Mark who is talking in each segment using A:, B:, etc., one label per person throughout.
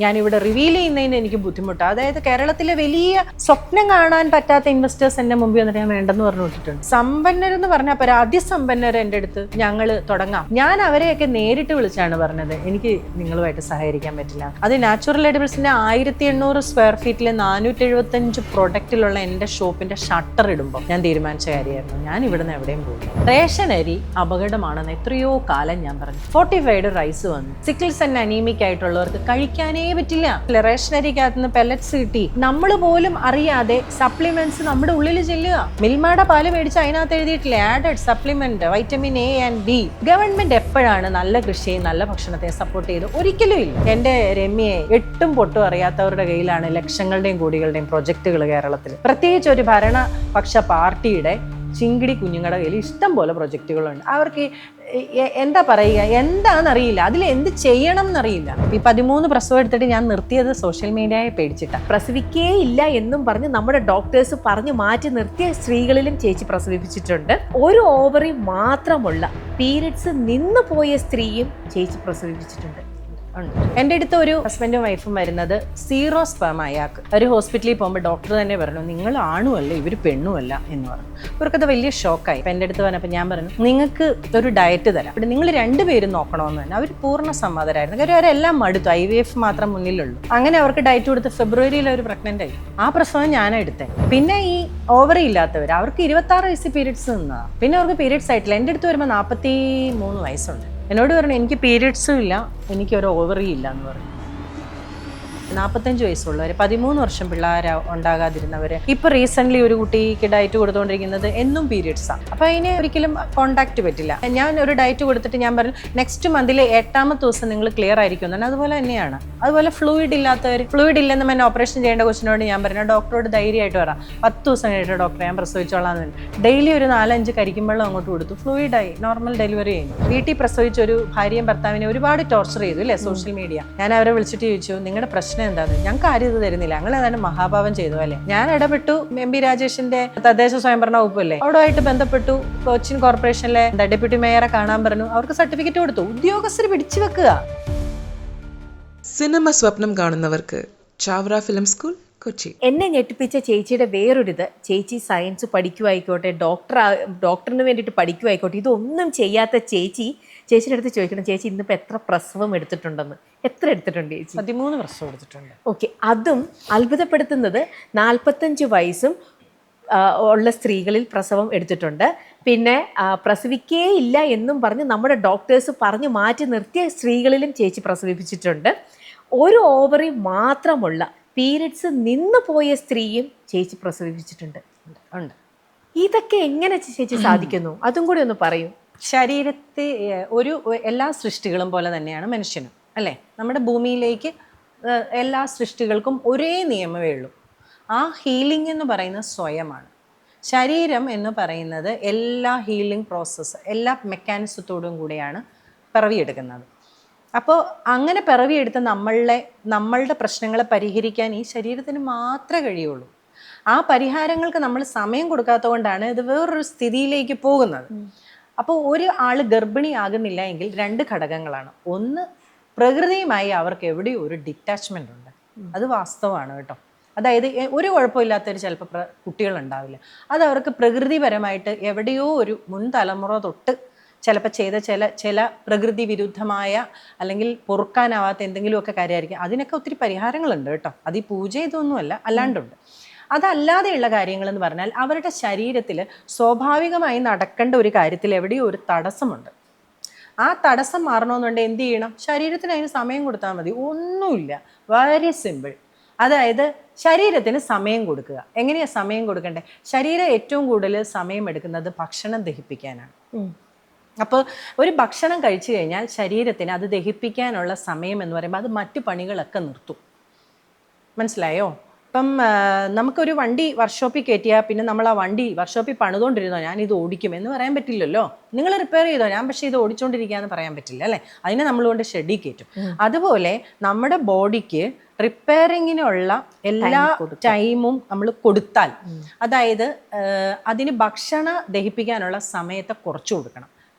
A: ഞാനിവിടെ റിവീൽ ചെയ്യുന്നതിന് എനിക്ക് ബുദ്ധിമുട്ടാണ്. അതായത് കേരളത്തിലെ വലിയ സ്വപ്നം കാണാൻ പറ്റാത്ത ഇൻവെസ്റ്റേഴ്സ് എന്നെ മുമ്പിൽ വന്നിട്ട് ഞാൻ വേണ്ടെന്ന് പറഞ്ഞു വിട്ടിട്ടുണ്ട്. സമ്പന്നരെന്ന് പറഞ്ഞാൽ പോരാ, അതിസമ്പന്നർ എൻ്റെ അടുത്ത് ഞങ്ങൾ തുടങ്ങാം. ഞാൻ അവരെയൊക്കെ നേരിട്ട് വിളിച്ചാണ് പറഞ്ഞത് എനിക്ക് നിങ്ങളുമായിട്ട് സഹകരിക്കാൻ പറ്റില്ല. അത് നാച്ചുറൽ എഡിബിൾസിന്റെ 1800 സ്ക്വയർ ഫീറ്റിലെ 475 പ്രൊഡക്റ്റിലുള്ള എൻ്റെ ഷോപ്പിന്റെ ഷട്ടർ ഇടുമ്പോൾ ഞാൻ തീരുമാനിച്ച കാര്യമായിരുന്നു, ഞാൻ ഇവിടുന്ന് എവിടെയും പോകും. റേഷൻ അരി അപകടമാണെന്ന് എത്രയോ കാലം ഞാൻ പറഞ്ഞു. ഫോർട്ടിഫൈഡ് റൈസ് വന്നു. സിക്കിൾസ് ആൻഡ് അനീമിക് ആയിട്ടുള്ളവർക്ക് കഴിക്കാനേ പറ്റില്ല. റേഷനരിക്കകത്തുനിന്ന് പെല്ലറ്റ്സ് കിട്ടി. നമ്മൾ പോലും അറിയാതെ സപ്ലിമെന്റ്സ് നമ്മുടെ ഉള്ളിൽ ചെല്ലുക. മിൽമയുടെ പാല് മേടിച്ച് അതിനകത്ത് എഴുതിയിട്ടില്ല added supplement vitamin A and B. Government എപ്പോഴാണ് നല്ല കൃഷിയും നല്ല ഭക്ഷണത്തെ സപ്പോർട്ട് ചെയ്ത്? ഒരിക്കലും ഇല്ല. എന്റെ രമ്യയെ എട്ടും പൊട്ടും അറിയാത്തവരുടെ കയ്യിലാണ് ലക്ഷങ്ങളുടെയും കോടികളുടെയും പ്രൊജക്ടുകൾ കേരളത്തിൽ. പ്രത്യേകിച്ച് ഒരു ഭരണപക്ഷ പാർട്ടിയുടെ ചിങ്കിടി കുഞ്ഞുങ്ങളുടെ കയ്യിൽ ഇഷ്ടം പോലെ പ്രൊജക്റ്റുകളുണ്ട്. അവർക്ക് എന്താ പറയുക, എന്താണെന്നറിയില്ല, അതിൽ എന്ത് ചെയ്യണം എന്നറിയില്ല. ഈ 13 പ്രസവം എടുത്തിട്ട് ഞാൻ നിർത്തിയത് സോഷ്യൽ മീഡിയയെ പേടിച്ചിട്ടാണ്.
B: പ്രസവിക്കേ ഇല്ല എന്നും പറഞ്ഞ് നമ്മുടെ ഡോക്ടേഴ്സ് പറഞ്ഞു മാറ്റി നിർത്തിയ സ്ത്രീകളിലും ചേച്ചി പ്രസവിപ്പിച്ചിട്ടുണ്ട്. ഒരു ഓവറി മാത്രമുള്ള പീരിയഡ്സ് നിന്ന് പോയ സ്ത്രീയും ചേച്ചി പ്രസവിപ്പിച്ചിട്ടുണ്ട്.
A: എൻ്റെ അടുത്ത് ഒരു ഹസ്ബൻഡും വൈഫും വരുന്നത് 0 സ്പെർം അയാൾക്ക്. ഒരു ഹോസ്പിറ്റലിൽ പോകുമ്പോൾ ഡോക്ടർ തന്നെ പറഞ്ഞു, നിങ്ങൾ ആണുമല്ല ഇവർ പെണ്ണുമല്ല എന്ന് പറഞ്ഞു. ഇവർക്കത് വലിയ ഷോക്കായി. അപ്പം എൻ്റെ അടുത്ത് പറഞ്ഞപ്പോൾ ഞാൻ പറഞ്ഞു, നിങ്ങൾക്ക് ഒരു ഡയറ്റ് തരാം, ഇവിടെ നിങ്ങൾ രണ്ടുപേരും നോക്കണമെന്ന് തന്നെ. അവർ പൂർണ്ണ സമ്മതരായിരുന്നു. കാര്യം അവരെല്ലാം മടുത്തു, IVF മാത്രം മുന്നിലുള്ളൂ. അങ്ങനെ അവർക്ക് ഡയറ്റ് കൊടുത്ത് ഫെബ്രുവരിയിൽ അവർ പ്രഗ്നന്റ് ആയി. ആ പ്രസവം ഞാനാണ് എടുത്തത്. പിന്നെ ഈ ഓവറി ഇല്ലാത്തവർ, അവർക്ക് 26 വയസ്സ് പീരിയഡ്സ് നിന്നതാണ്. പിന്നെ അവർക്ക് പീരിയഡ്സ് ആയിട്ടില്ല. എൻ്റെ അടുത്ത് വരുമ്പോൾ 43 വയസ്സുണ്ട്. എന്നോട് പറഞ്ഞു, എനിക്ക് പീരിയഡ്സും ഇല്ല, എനിക്കൊരു ഓവറി ഇല്ല എന്ന് പറഞ്ഞു. 45 വയസ്സുള്ളവർ, 13 വർഷം പിള്ളേർ ഉണ്ടാകാതിരുന്നവർ, ഇപ്പൊ റീസെന്റ് ഒരു കുട്ടിക്ക് ഡയറ്റ് കൊടുത്തുകൊണ്ടിരിക്കുന്നത് എന്നും പീരിയഡ്സാണ്. അപ്പൊ അതിന് ഒരിക്കലും കോണ്ടാക്ട് പറ്റില്ല. ഞാൻ ഒരു ഡയറ്റ് കൊടുത്തിട്ട് ഞാൻ പറഞ്ഞു, നെക്സ്റ്റ് മന്തിലെ 8ാമത്തെ ദിവസം നിങ്ങൾ ക്ലിയർ ആയിരിക്കും എന്നാണ്. അതുപോലെ തന്നെയാണ്. അതുപോലെ ഫ്ലൂയിഡ് ഇല്ലാത്തവർ, ഫ്ലൂയിഡ് ഇല്ലെന്ന് തന്നെ ഓപ്പറേഷൻ ചെയ്യേണ്ട കൊച്ചിനോട് ഞാൻ പറഞ്ഞു, ഡോക്ടറോട് ധൈര്യമായിട്ട് പറയാം, 10 ദിവസം കഴിഞ്ഞിട്ട് ഡോക്ടറെ ഞാൻ പ്രസവിച്ചോളാം. ഡെയിലി ഒരു 4-5 കരിക്കുമ്പോഴും അങ്ങോട്ട് കൊടുത്തു. ഫ്ലൂയിഡായി, നോർമൽ ഡെലിവറി കഴിഞ്ഞു. വീട്ടിൽ പ്രസവിച്ച ഒരു ഭാര്യയും ഭർത്താവിനെ ഒരുപാട് ടോർച്ചർ ചെയ്തു അല്ലേ സോഷ്യൽ മീഡിയ. ഞാൻ അവരെ വിളിച്ചിട്ട് ചോദിച്ചു, നിങ്ങളുടെ പ്രശ്നം എന്താണ്? ഞങ്ങൾക്ക് ആരും ഇത് തരുന്നില്ല, ഞങ്ങൾ ഏതാണ്ട് മഹാഭാവം ചെയ്തു അല്ലേ. ഞാൻ ഇടപെട്ടു. MP രാജേഷിന്റെ തദ്ദേശ സ്വയംഭരണ വകുപ്പല്ലേ, അവിടെയായിട്ട് ബന്ധപ്പെട്ടു. കൊച്ചിൻ കോർപ്പറേഷനിലെ ഡെപ്യൂട്ടി മേയറെ കാണാൻ പറഞ്ഞു. അവർക്ക് സർട്ടിഫിക്കറ്റ് കൊടുത്തു. ഉദ്യോഗസ്ഥർ പിടിച്ചു വെക്കുക.
C: സിനിമ സ്വപ്നം കാണുന്നവർക്ക് ചാവറ ഫിലിം സ്കൂൾ, കൊച്ചി.
B: എന്നെ ഞെട്ടിപ്പിച്ച ചേച്ചിയുടെ വേറൊരിത്, ചേച്ചി സയൻസ് പഠിക്കുമായിക്കോട്ടെ, ഡോക്ടറിന് വേണ്ടിയിട്ട് പഠിക്കുമായിക്കോട്ടെ, ഇതൊന്നും ചെയ്യാത്ത ചേച്ചിയുടെ അടുത്ത് ചോദിക്കണം, ചേച്ചി ഇന്നിപ്പോൾ എത്ര പ്രസവം എടുത്തിട്ടുണ്ടെന്ന്. എത്ര എടുത്തിട്ടുണ്ട് ചേച്ചി?
A: 13 പ്രസവം എടുത്തിട്ടുണ്ട്.
B: ഓക്കെ. അതും അത്ഭുതപ്പെടുത്തുന്നത് 45 വയസ്സും ഉള്ള സ്ത്രീകളിൽ പ്രസവം എടുത്തിട്ടുണ്ട്. പിന്നെ പ്രസവിക്കേ ഇല്ല എന്നും പറഞ്ഞ് നമ്മുടെ ഡോക്ടേഴ്സ് പറഞ്ഞു മാറ്റി നിർത്തിയ സ്ത്രീകളിലും ചേച്ചി പ്രസവിപ്പിച്ചിട്ടുണ്ട്. ഒരു ഓവറി മാത്രമുള്ള പീരിയഡ്സ് നിന്ന് പോയ സ്ത്രീയും ചേച്ചി പ്രസവിപ്പിച്ചിട്ടുണ്ട്.
A: ഉണ്ട്.
B: ഇതൊക്കെ എങ്ങനെ ചേച്ചി സാധിക്കുന്നു? അതും കൂടി ഒന്ന് പറയൂ.
A: ശരീരത്തെ എല്ലാ സൃഷ്ടികളും പോലെ തന്നെയാണ് മനുഷ്യനും അല്ലേ. നമ്മുടെ ഭൂമിയിലേക്ക് എല്ലാ സൃഷ്ടികൾക്കും ഒരേ നിയമമേ ഉള്ളൂ. ആ ഹീലിംഗ് എന്ന് പറയുന്നത് സ്വയമാണ്. ശരീരം എന്ന് പറയുന്നത് എല്ലാ ഹീലിംഗ് പ്രോസസ്സ്, എല്ലാ മെക്കാനിസത്തോടും കൂടിയാണ് പിറവിയെടുക്കുന്നത്. അപ്പോൾ അങ്ങനെ പിറവിയെടുത്ത് നമ്മളുടെ പ്രശ്നങ്ങളെ പരിഹരിക്കാൻ ഈ ശരീരത്തിന് മാത്രമേ കഴിയുള്ളൂ. ആ പരിഹാരങ്ങൾക്ക് നമ്മൾ സമയം കൊടുക്കാത്തത് കൊണ്ടാണ് ഇത് വേറൊരു സ്ഥിതിയിലേക്ക് പോകുന്നത്. അപ്പോൾ ഒരു ആൾ ഗർഭിണിയാകുന്നില്ല എങ്കിൽ 2 ഘടകങ്ങളാണ്. ഒന്ന്, പ്രകൃതിയുമായി അവർക്ക് എവിടെയോ ഒരു ഡിറ്റാച്ച്മെൻ്റ് ഉണ്ട്. അത് വാസ്തവമാണ് കേട്ടോ. അതായത് ഒരു കുഴപ്പമില്ലാത്തവർ ചിലപ്പോൾ കുട്ടികളുണ്ടാവില്ല. അത് അവർക്ക് പ്രകൃതിപരമായിട്ട് എവിടെയോ ഒരു മുൻ തലമുറ തൊട്ട് ചിലപ്പോൾ ചെയ്ത ചില പ്രകൃതി വിരുദ്ധമായ അല്ലെങ്കിൽ പൊറുക്കാനാവാത്ത എന്തെങ്കിലുമൊക്കെ കാര്യമായിരിക്കും. അതിനൊക്കെ ഒത്തിരി പരിഹാരങ്ങളുണ്ട് കേട്ടോ. അത് ഈ പൂജ ഇതൊന്നുമല്ല, അല്ലാണ്ടുണ്ട്. അതല്ലാതെയുള്ള കാര്യങ്ങളെന്ന് പറഞ്ഞാൽ അവരുടെ ശരീരത്തിൽ സ്വാഭാവികമായി നടക്കേണ്ട ഒരു കാര്യത്തിൽ എവിടെയോ ഒരു തടസ്സമുണ്ട്. ആ തടസ്സം മാറണമെന്നുണ്ടെങ്കിൽ എന്ത് ചെയ്യണം? ശരീരത്തിന് അതിന് സമയം കൊടുത്താൽ മതി. ഒന്നുമില്ല, വളരെ സിമ്പിൾ. അതായത് ശരീരത്തിന് സമയം കൊടുക്കുക. എങ്ങനെയാണ് സമയം കൊടുക്കണ്ടേ? ശരീരം ഏറ്റവും കൂടുതൽ സമയം എടുക്കുന്നത് ഭക്ഷണം ദഹിപ്പിക്കാനാണ്. അപ്പോൾ ഒരു ഭക്ഷണം കഴിച്ചു കഴിഞ്ഞാൽ ശരീരത്തിന് അത് ദഹിപ്പിക്കാനുള്ള സമയം എന്ന് പറയുമ്പോൾ അത് മറ്റു പണികളൊക്കെ നിർത്തും. മനസ്സിലായോ? ഇപ്പം നമുക്കൊരു വണ്ടി വർക്ക്ഷോപ്പിൽ കയറ്റിയാൽ പിന്നെ നമ്മൾ ആ വണ്ടി വർക്ക്ഷോപ്പിൽ പണിതുകൊണ്ടിരുന്നോ ഞാനിത് ഓടിക്കും എന്ന് പറയാൻ പറ്റില്ലല്ലോ. നിങ്ങൾ റിപ്പയർ ചെയ്തോ, ഞാൻ പക്ഷേ ഇത് ഓടിച്ചുകൊണ്ടിരിക്കുകയെന്ന് പറയാൻ പറ്റില്ല അല്ലേ. അതിനെ നമ്മൾ കൊണ്ട് ഷെഡിൽ കയറ്റും. അതുപോലെ നമ്മുടെ ബോഡിക്ക് റിപ്പയറിങ്ങിനുള്ള എല്ലാ ടൈമും നമ്മൾ കൊടുത്താൽ, അതായത് അതിന് ഭക്ഷണം ദഹിപ്പിക്കാനുള്ള സമയത്തെ കുറച്ചു കൊടുക്കണം.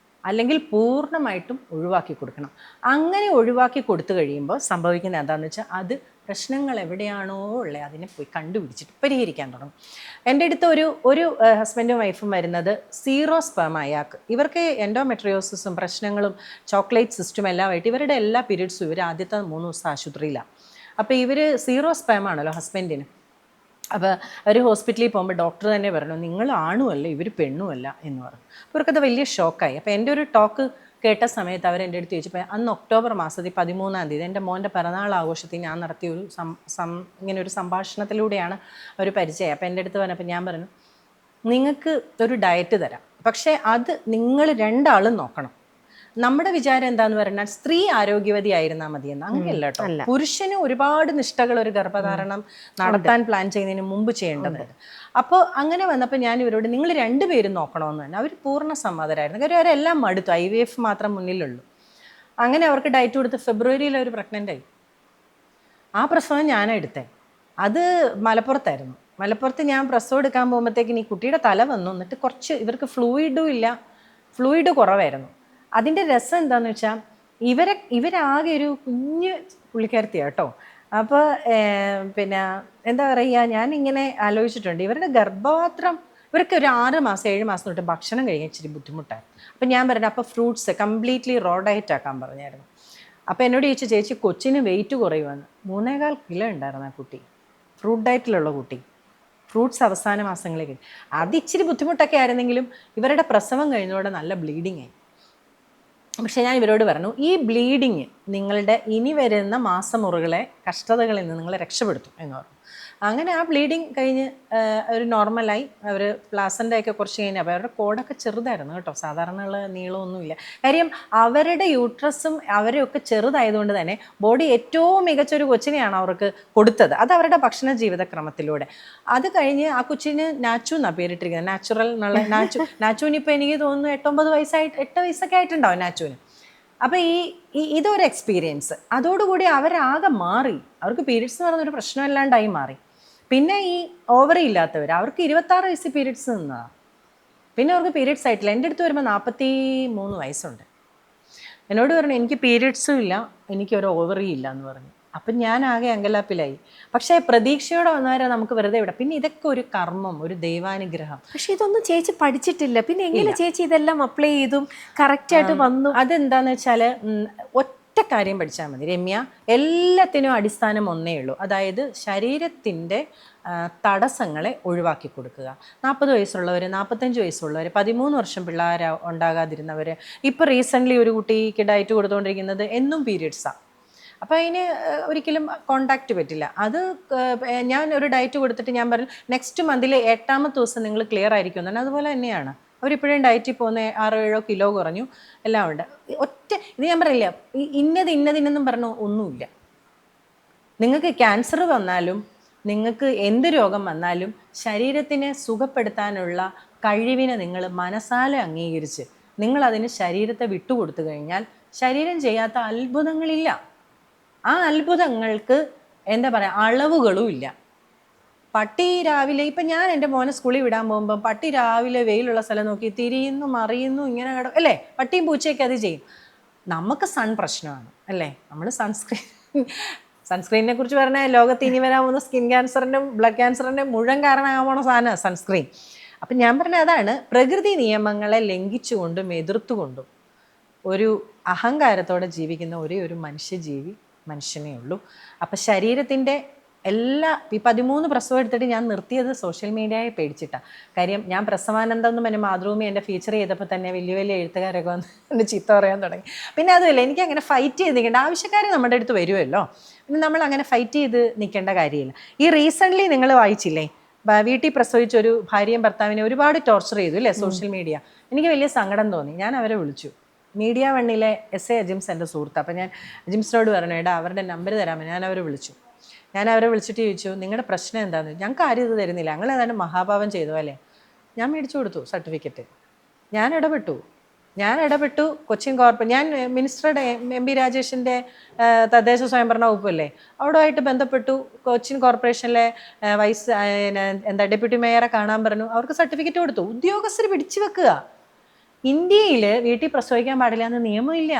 A: അല്ലെങ്കിൽ പൂർണ്ണമായിട്ടും ഒഴിവാക്കി കൊടുക്കണം. അങ്ങനെ ഒഴിവാക്കി കൊടുത്തു കഴിയുമ്പോൾ സംഭവിക്കുന്നത് എന്താണെന്ന് വെച്ചാൽ അത് പ്രശ്നങ്ങൾ എവിടെയാണോ ഉള്ളത് അതിനെ പോയി കണ്ടുപിടിച്ചിട്ട് പരിഹരിക്കാൻ തുടങ്ങും. എൻ്റെ അടുത്ത് ഒരു ഹസ്ബൻഡും വൈഫും വരുന്നത് സീറോ സ്പെർം അയാൾക്ക്. ഇവർക്ക് എൻഡോമെട്രിയോസിസും പ്രശ്നങ്ങളും ചോക്ലേറ്റ് സിസ്റ്റം എല്ലാമായിട്ട് ഇവരുടെ എല്ലാ പീരീഡ്സും ഇവർ ആദ്യത്തെ 3 ദിവസം ആശുപത്രിയിലാണ്. അപ്പോൾ ഇവർ സീറോ സ്പെർം ആണല്ലോ ഹസ്ബൻഡിന്. അപ്പോൾ അവർ ഹോസ്പിറ്റലിൽ പോകുമ്പോൾ ഡോക്ടർ തന്നെ പറഞ്ഞു നിങ്ങൾ ആണുമല്ല ഇവർ പെണ്ണുമല്ല എന്ന് പറഞ്ഞു. അപ്പോൾ ഇവർക്കത് വലിയ ഷോക്കായി. അപ്പോൾ എൻ്റെ ഒരു ടോക്ക് കേട്ട സമയത്ത് അവർ എൻ്റെ അടുത്ത് ചോദിച്ചപ്പോൾ അന്ന് ഒക്ടോബർ മാസത്തിൽ 13-ാം തീയതി എൻ്റെ മോൻ്റെ പിറന്നാൾ ആഘോഷത്തിൽ ഞാൻ നടത്തിയ ഒരു ഇങ്ങനെ ഒരു സംഭാഷണത്തിലൂടെയാണ് അവർ പരിചയം. അപ്പോൾ എൻ്റെ അടുത്ത് പറഞ്ഞപ്പോൾ ഞാൻ പറഞ്ഞു നിങ്ങൾക്ക് ഒരു ഡയറ്റ് തരാം, പക്ഷേ അത് നിങ്ങൾ 2 ആളും നോക്കണം. നമ്മുടെ വിചാരം എന്താന്ന് പറഞ്ഞാൽ സ്ത്രീ ആരോഗ്യവതി ആയിരുന്നാൽ മതിയെന്ന്. അങ്ങനെയല്ല കേട്ടോ. പുരുഷന് ഒരുപാട് നിഷ്ഠകൾ ഒരു ഗർഭധാരണം നടത്താൻ പ്ലാൻ ചെയ്യുന്നതിന് മുമ്പ് ചെയ്യേണ്ടതുണ്ട്. അപ്പോൾ അങ്ങനെ വന്നപ്പോൾ ഞാൻ ഇവരോട് നിങ്ങൾ 2 പേരും നോക്കണമെന്ന് തന്നെ അവർ പൂർണ്ണ സമ്മതരായിരുന്നു. കാര്യം അവരെല്ലാം മടുത്തു, IVF മാത്രം മുന്നിലുള്ളൂ. അങ്ങനെ അവർക്ക് ഡയറ്റ് കൊടുത്ത് ഫെബ്രുവരിയിൽ അവർ പ്രഗ്നൻ്റ് ആയി. ആ പ്രസവം ഞാനെടുത്തേ. അത് മലപ്പുറത്തായിരുന്നു. മലപ്പുറത്ത് ഞാൻ പ്രസവം എടുക്കാൻ പോകുമ്പോഴത്തേക്കിന് ഈ കുട്ടിയുടെ തല വന്നു. എന്നിട്ട് കുറച്ച് ഇവർക്ക് ഫ്ലൂയിഡ് കുറവായിരുന്നു. അതിൻ്റെ രസം എന്താണെന്ന് വെച്ചാൽ ഇവരാകെ ഒരു കുഞ്ഞ് പുള്ളിക്കാരത്തിയാണ് കേട്ടോ. അപ്പോൾ പിന്നെ എന്താ പറയുക, ഞാനിങ്ങനെ ആലോചിച്ചിട്ടുണ്ട് ഇവരുടെ ഗർഭപാത്രം ഇവർക്ക് ഒരു 6 മാസം 7 മാസം തൊട്ട് ഭക്ഷണം കഴിക്കാൻ ഇച്ചിരി ബുദ്ധിമുട്ടായിരുന്നു. അപ്പം ഞാൻ പറഞ്ഞു അപ്പോൾ ഫ്രൂട്ട്സ് കംപ്ലീറ്റ്ലി റോ ഡയറ്റ് ആക്കാൻ പറഞ്ഞായിരുന്നു. അപ്പോൾ എന്നോട് ചോദിച്ചു ചേച്ചി കൊച്ചിന് വെയിറ്റ് കുറയുമെന്ന്. 3.25 കിലോ ഉണ്ടായിരുന്നു ആ കുട്ടി, ഫ്രൂട്ട് ഡയറ്റിലുള്ള കുട്ടി. ഫ്രൂട്ട്സ് അവസാന മാസങ്ങളിലേക്ക് അത് ഇച്ചിരി ബുദ്ധിമുട്ടൊക്കെ ആയിരുന്നെങ്കിലും ഇവരുടെ പ്രസവം കഴിഞ്ഞതോടെ നല്ല ബ്ലീഡിങ് ആയി. പക്ഷേ ഞാൻ ഇവരോട് പറഞ്ഞു ഈ ബ്ലീഡിങ് നിങ്ങളുടെ ഇനി വരുന്ന മാസമുറകളെ കഷ്ടതകളിൽ നിന്ന് നിങ്ങളെ രക്ഷപ്പെടുത്തും എന്ന് പറഞ്ഞു. അങ്ങനെ ആ ബ്ലീഡിങ് കഴിഞ്ഞ് ഒരു നോർമലായി. അവർ പ്ലാസൻ്റെയൊക്കെ കുറച്ച് കഴിഞ്ഞപ്പോൾ അവരുടെ കോടൊക്കെ ചെറുതായിരുന്നു കേട്ടോ, സാധാരണയുള്ള നീളമൊന്നുമില്ല. കാര്യം അവരുടെ യൂട്രസും അവരെയൊക്കെ ചെറുതായതുകൊണ്ട് തന്നെ ബോഡി ഏറ്റവും മികച്ചൊരു കൊച്ചിനെയാണ് അവർക്ക് കൊടുത്തത്. അത് അവരുടെ ഭക്ഷണ ജീവിതക്രമത്തിലൂടെ. അത് കഴിഞ്ഞ് ആ കൊച്ചിന് നാച്ചു എന്നാണ് പേരിട്ടിരിക്കുന്നത്, നാച്ചുറൽ എന്നുള്ള നാച്ചുവിനിപ്പോൾ എനിക്ക് തോന്നുന്നു 8 വയസ്സൊക്കെ ആയിട്ടുണ്ടാവും നാച്ചുവിന്. അപ്പോൾ ഇതൊരു എക്സ്പീരിയൻസ്. അതോടുകൂടി അവരാകെ മാറി. അവർക്ക് പീരീഡ്സ് എന്ന് പറയുന്നൊരു പ്രശ്നമില്ലാണ്ടായി മാറി. പിന്നെ ഈ ഓവറി ഇല്ലാത്തവർ അവർക്ക് 26 വയസ്സ് പീരീഡ്സ് നിന്നതാണ്. പിന്നെ അവർക്ക് പീരീഡ്സ് ആയിട്ടില്ല. എൻ്റെ അടുത്ത് വരുമ്പോൾ 43 വയസ്സുണ്ട്. എന്നോട് പറഞ്ഞു എനിക്ക് പീരീഡ്സും ഇല്ല, എനിക്കൊരു ഓവറി ഇല്ല എന്ന് പറഞ്ഞു. അപ്പം ഞാൻ ആകെ അങ്കലാപ്പിലായി. പക്ഷേ പ്രതീക്ഷയോടെ വന്നവരെ നമുക്ക് വെറുതെ വിടാം. പിന്നെ ഇതൊക്കെ ഒരു കർമ്മം, ഒരു ദൈവാനുഗ്രഹം.
B: പക്ഷെ ഇതൊന്നും ചേച്ചി പഠിച്ചിട്ടില്ല, പിന്നെ എങ്ങനെ ചേച്ചി ഇതെല്ലാം അപ്ലൈ ചെയ്തും കറക്റ്റായിട്ട് വന്നു?
A: അതെന്താന്ന് വെച്ചാൽ ഒറ്റ കാര്യം പഠിച്ചാൽ മതി രമ്യ. എല്ലാത്തിനും അടിസ്ഥാനം ഒന്നേ ഉള്ളൂ, അതായത് ശരീരത്തിൻ്റെ തടസ്സങ്ങളെ ഒഴിവാക്കി കൊടുക്കുക. 40 വയസ്സുള്ളവർ, 45 വയസ്സുള്ളവർ, 13 വർഷം പിള്ളേർ ഉണ്ടാകാതിരുന്നവർ, ഇപ്പോൾ റീസെൻ്റ്ലി ഒരു കുട്ടിക്ക് ഡയറ്റ് കൊടുത്തുകൊണ്ടിരിക്കുന്നത് എന്നും പീരീഡ്സാണ്. അപ്പോൾ അതിന് ഒരിക്കലും കോണ്ടാക്റ്റ് പറ്റില്ല. അത് ഞാൻ ഒരു ഡയറ്റ് കൊടുത്തിട്ട് ഞാൻ പറഞ്ഞു നെക്സ്റ്റ് മന്തിൽ 8ാമത്തെ ദിവസം നിങ്ങൾ ക്ലിയർ ആയിരിക്കും എന്ന്. അതുപോലെ തന്നെയാണ് അവരിപ്പോഴും ഡയറ്റിൽ പോകുന്ന 6-7 കിലോ കുറഞ്ഞു, എല്ലാം ഉണ്ട്. ഇത് ഞാൻ പറയില്ല ഇന്നതെന്നും പറഞ്ഞു ഒന്നുമില്ല. നിങ്ങൾക്ക് ക്യാൻസർ വന്നാലും നിങ്ങൾക്ക് എന്ത് രോഗം വന്നാലും ശരീരത്തിനെ സുഖപ്പെടുത്താനുള്ള കഴിവിനെ നിങ്ങൾ മനസ്സാലെ അംഗീകരിച്ച് നിങ്ങളതിന് ശരീരത്തെ വിട്ടുകൊടുത്തു കഴിഞ്ഞാൽ ശരീരം ചെയ്യാത്ത അത്ഭുതങ്ങളില്ല. ആ അത്ഭുതങ്ങൾക്ക് എന്താ പറയുക അളവുകളും ഇല്ല. പട്ടി രാവിലെ ഇപ്പം ഞാൻ എൻ്റെ മോനെ സ്കൂളിൽ വിടാൻ പോകുമ്പോൾ പട്ടി രാവിലെ വെയിലുള്ള സ്ഥലം നോക്കി തിരിയുന്നു മറിയുന്നു ഇങ്ങനെ അല്ലേ. പട്ടിയും പൂച്ചയൊക്കെ അത് ചെയ്യും. നമുക്ക് സൺ പ്രശ്നമാണ് അല്ലേ. നമ്മൾ സൺസ്ക്രീനിനെ കുറിച്ച് പറഞ്ഞാൽ ലോകത്ത് ഇനി വരാൻ പോകുന്ന സ്കിൻ ക്യാൻസറിൻ്റെയും ബ്ലഡ് ക്യാൻസറിൻ്റെയും മുഴുവൻ കാരണമാവണ സാധനമാണ് സൺസ്ക്രീൻ. അപ്പം ഞാൻ പറഞ്ഞ അതാണ്, പ്രകൃതി നിയമങ്ങളെ ലംഘിച്ചുകൊണ്ടും എതിർത്തുകൊണ്ടും ഒരു അഹങ്കാരത്തോടെ ജീവിക്കുന്ന ഒരേ ഒരു മനുഷ്യനേ ഉള്ളൂ. അപ്പം ശരീരത്തിൻ്റെ ഈ 13 പ്രസവം എടുത്തിട്ട് ഞാൻ നിർത്തിയത് സോഷ്യൽ മീഡിയയെ പേടിച്ചിട്ടാണ്. കാര്യം ഞാൻ പ്രസവാനന്ദം എന്ന് പറഞ്ഞ മാതൃഭൂമി എൻ്റെ ഫീച്ചർ ചെയ്തപ്പോൾ തന്നെ വലിയ എഴുത്തുകാരൊക്കെ വന്ന് എൻ്റെ ചീത്ത പറയാൻ തുടങ്ങി. പിന്നെ അതുമില്ല, എനിക്ക് അങ്ങനെ ഫൈറ്റ് ചെയ്ത് നിൽക്കേണ്ട ആവശ്യക്കാർ നമ്മുടെ അടുത്ത് വരുമല്ലോ, പിന്നെ നമ്മൾ അങ്ങനെ ഫൈറ്റ് ചെയ്ത് നിൽക്കേണ്ട കാര്യമില്ല. ഈ റീസെൻ്റ്ലി നിങ്ങൾ വായിച്ചില്ലേ, വീട്ടിൽ പ്രസവിച്ചൊരു ഭാര്യയും ഭർത്താവിനെ ഒരുപാട് ടോർച്ചർ ചെയ്തു അല്ലേ സോഷ്യൽ മീഡിയ. എനിക്ക് വലിയ സങ്കടം തോന്നി. ഞാൻ അവരെ വിളിച്ചു. മീഡിയ 1-ലെ SA അജിംസ് എൻ്റെ സുഹൃത്ത്. അപ്പം ഞാൻ അജിംസിനോട് പറഞ്ഞു എടാ അവരുടെ നമ്പർ തരാമോ. ഞാൻ അവരെ വിളിച്ചിട്ട് ചോദിച്ചു നിങ്ങളുടെ പ്രശ്നം എന്താണെന്ന്. ഞങ്ങൾക്ക് ആരും ഇത് തരുന്നില്ല, ഞങ്ങൾ ഏതാണ്ട് മഹാഭാവം ചെയ്തു അല്ലേ. ഞാൻ മേടിച്ചു കൊടുത്തു സർട്ടിഫിക്കറ്റ്. ഞാൻ ഇടപെട്ടു. കൊച്ചിൻ ഞാൻ മിനിസ്റ്ററുടെ MP രാജേഷിൻ്റെ തദ്ദേശ സ്വയംഭരണ വകുപ്പല്ലേ, അവിടെയായിട്ട് ബന്ധപ്പെട്ടു. കൊച്ചിൻ കോർപ്പറേഷനിലെ ഡെപ്യൂട്ടി മേയറെ കാണാൻ പറഞ്ഞു. അവർക്ക് സർട്ടിഫിക്കറ്റ് കൊടുത്തു. ഉദ്യോഗസ്ഥർ പിടിച്ചു വെക്കുക. ഇന്ത്യയിൽ വീട്ടിൽ പ്രസവിക്കാൻ പാടില്ല എന്ന് നിയമമില്ല.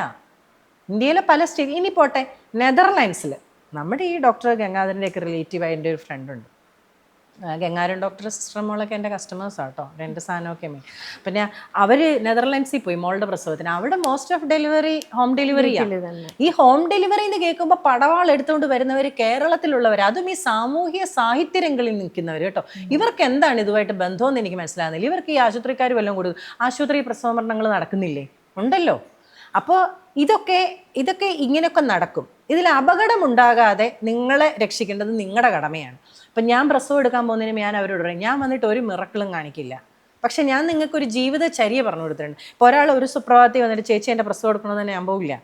A: ഇന്ത്യയിലെ പല സ്റ്റേറ്റ്, ഇനി പോട്ടെ നെതർലാൻഡ്സിൽ, നമ്മുടെ ഈ ഡോക്ടർ ഗംഗാധരൻ്റെയൊക്കെ റിലേറ്റീവായ എൻ്റെ ഒരു ഫ്രണ്ടുണ്ട്. ഗംഗാരൻ ഡോക്ടർ സിസ്റ്റർ മോളൊക്കെ എൻ്റെ കസ്റ്റമേഴ്സാണ് കേട്ടോ, രണ്ട് സാധനമൊക്കെ മെയിൻ. പിന്നെ അവർ നെതർലാൻഡ്സിൽ പോയി മോളുടെ പ്രസവത്തിന്. അവിടെ മോസ്റ്റ് ഓഫ് ഡെലിവറി ഹോം ഡെലിവറിയാണ്. ഈ ഹോം ഡെലിവറി എന്ന് കേൾക്കുമ്പോൾ പടവാൾ എടുത്തുകൊണ്ട് വരുന്നവർ കേരളത്തിലുള്ളവർ, അതും ഈ സാമൂഹ്യ സാഹിത്യ രംഗങ്ങളിൽ നിൽക്കുന്നവർ കേട്ടോ. ഇവർക്ക് എന്താണ് ഇതുമായിട്ട് ബന്ധമെന്ന് എനിക്ക് മനസ്സിലാകുന്നില്ല. ഇവർക്ക് ഈ ആശുപത്രിക്കാർ വല്ലതും കൊടുക്കും. ആശുപത്രി പ്രസവ മരണങ്ങൾ നടക്കുന്നില്ലേ? ഉണ്ടല്ലോ. അപ്പോൾ ഇതൊക്കെ ഇങ്ങനെയൊക്കെ നടക്കും. ഇതിൽ അപകടമുണ്ടാകാതെ നിങ്ങളെ രക്ഷിക്കേണ്ടത് നിങ്ങളുടെ കടമയാണ്. ഇപ്പം ഞാൻ പ്രസവം എടുക്കാൻ പോകുന്നതിന് ഞാൻ അവരോട് പറയും, ഞാൻ വന്നിട്ട് ഒരു മിറക്കിളും കാണിക്കില്ല, പക്ഷെ ഞാൻ നിങ്ങൾക്കൊരു ജീവിതചര്യ പറഞ്ഞു കൊടുത്തിട്ടുണ്ട്. ഇപ്പോൾ ഒരാൾ ഒരു സുപ്രഭാതത്തിൽ വന്നിട്ട് ചേച്ചി എൻ്റെ പ്രസവം എടുക്കണമെന്ന് തന്നെ ഞാൻ പോകില്ല.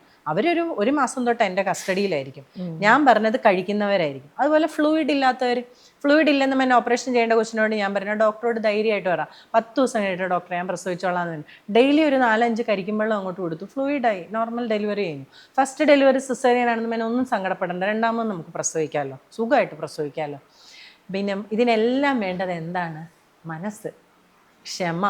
A: ഒരു മാസം തൊട്ട് എൻ്റെ കസ്റ്റഡിയിലായിരിക്കും. ഞാൻ പറഞ്ഞത് കഴിക്കുന്നവരായിരിക്കും. അതുപോലെ ഫ്ലൂയിഡ് ഇല്ലാത്തവർ, ഫ്ലൂയിഡ് ഇല്ലെന്നും എന്നെ ഓപ്പറേഷൻ ചെയ്യേണ്ട കൊച്ചിനോട് ഞാൻ പറഞ്ഞ ഡോക്ടറോട് ധൈര്യമായിട്ട് പറയാം, 10 ദിവസം കഴിഞ്ഞിട്ട് ഡോക്ടറെ ഞാൻ പ്രസവിച്ചോളാം എന്ന്. ഡെയിലി ഒരു 4-5 കരിക്കുമ്പോഴും അങ്ങോട്ട് കൊടുത്തു, ഫ്ലൂയിഡായി, നോർമൽ ഡെലിവറി കഴിഞ്ഞു. ഫസ്റ്റ് ഡെലിവറി സിസേറിയൻ ആണെന്നും എന്നെ ഒന്നും സങ്കടപ്പെടേണ്ട, രണ്ടാമത് നമുക്ക് പ്രസവിക്കാമല്ലോ, സുഖമായിട്ട് പ്രസവിക്കാമല്ലോ. പിന്നെ ഇതിനെല്ലാം വേണ്ടത് എന്താണ്? മനസ്സ്, ക്ഷമ,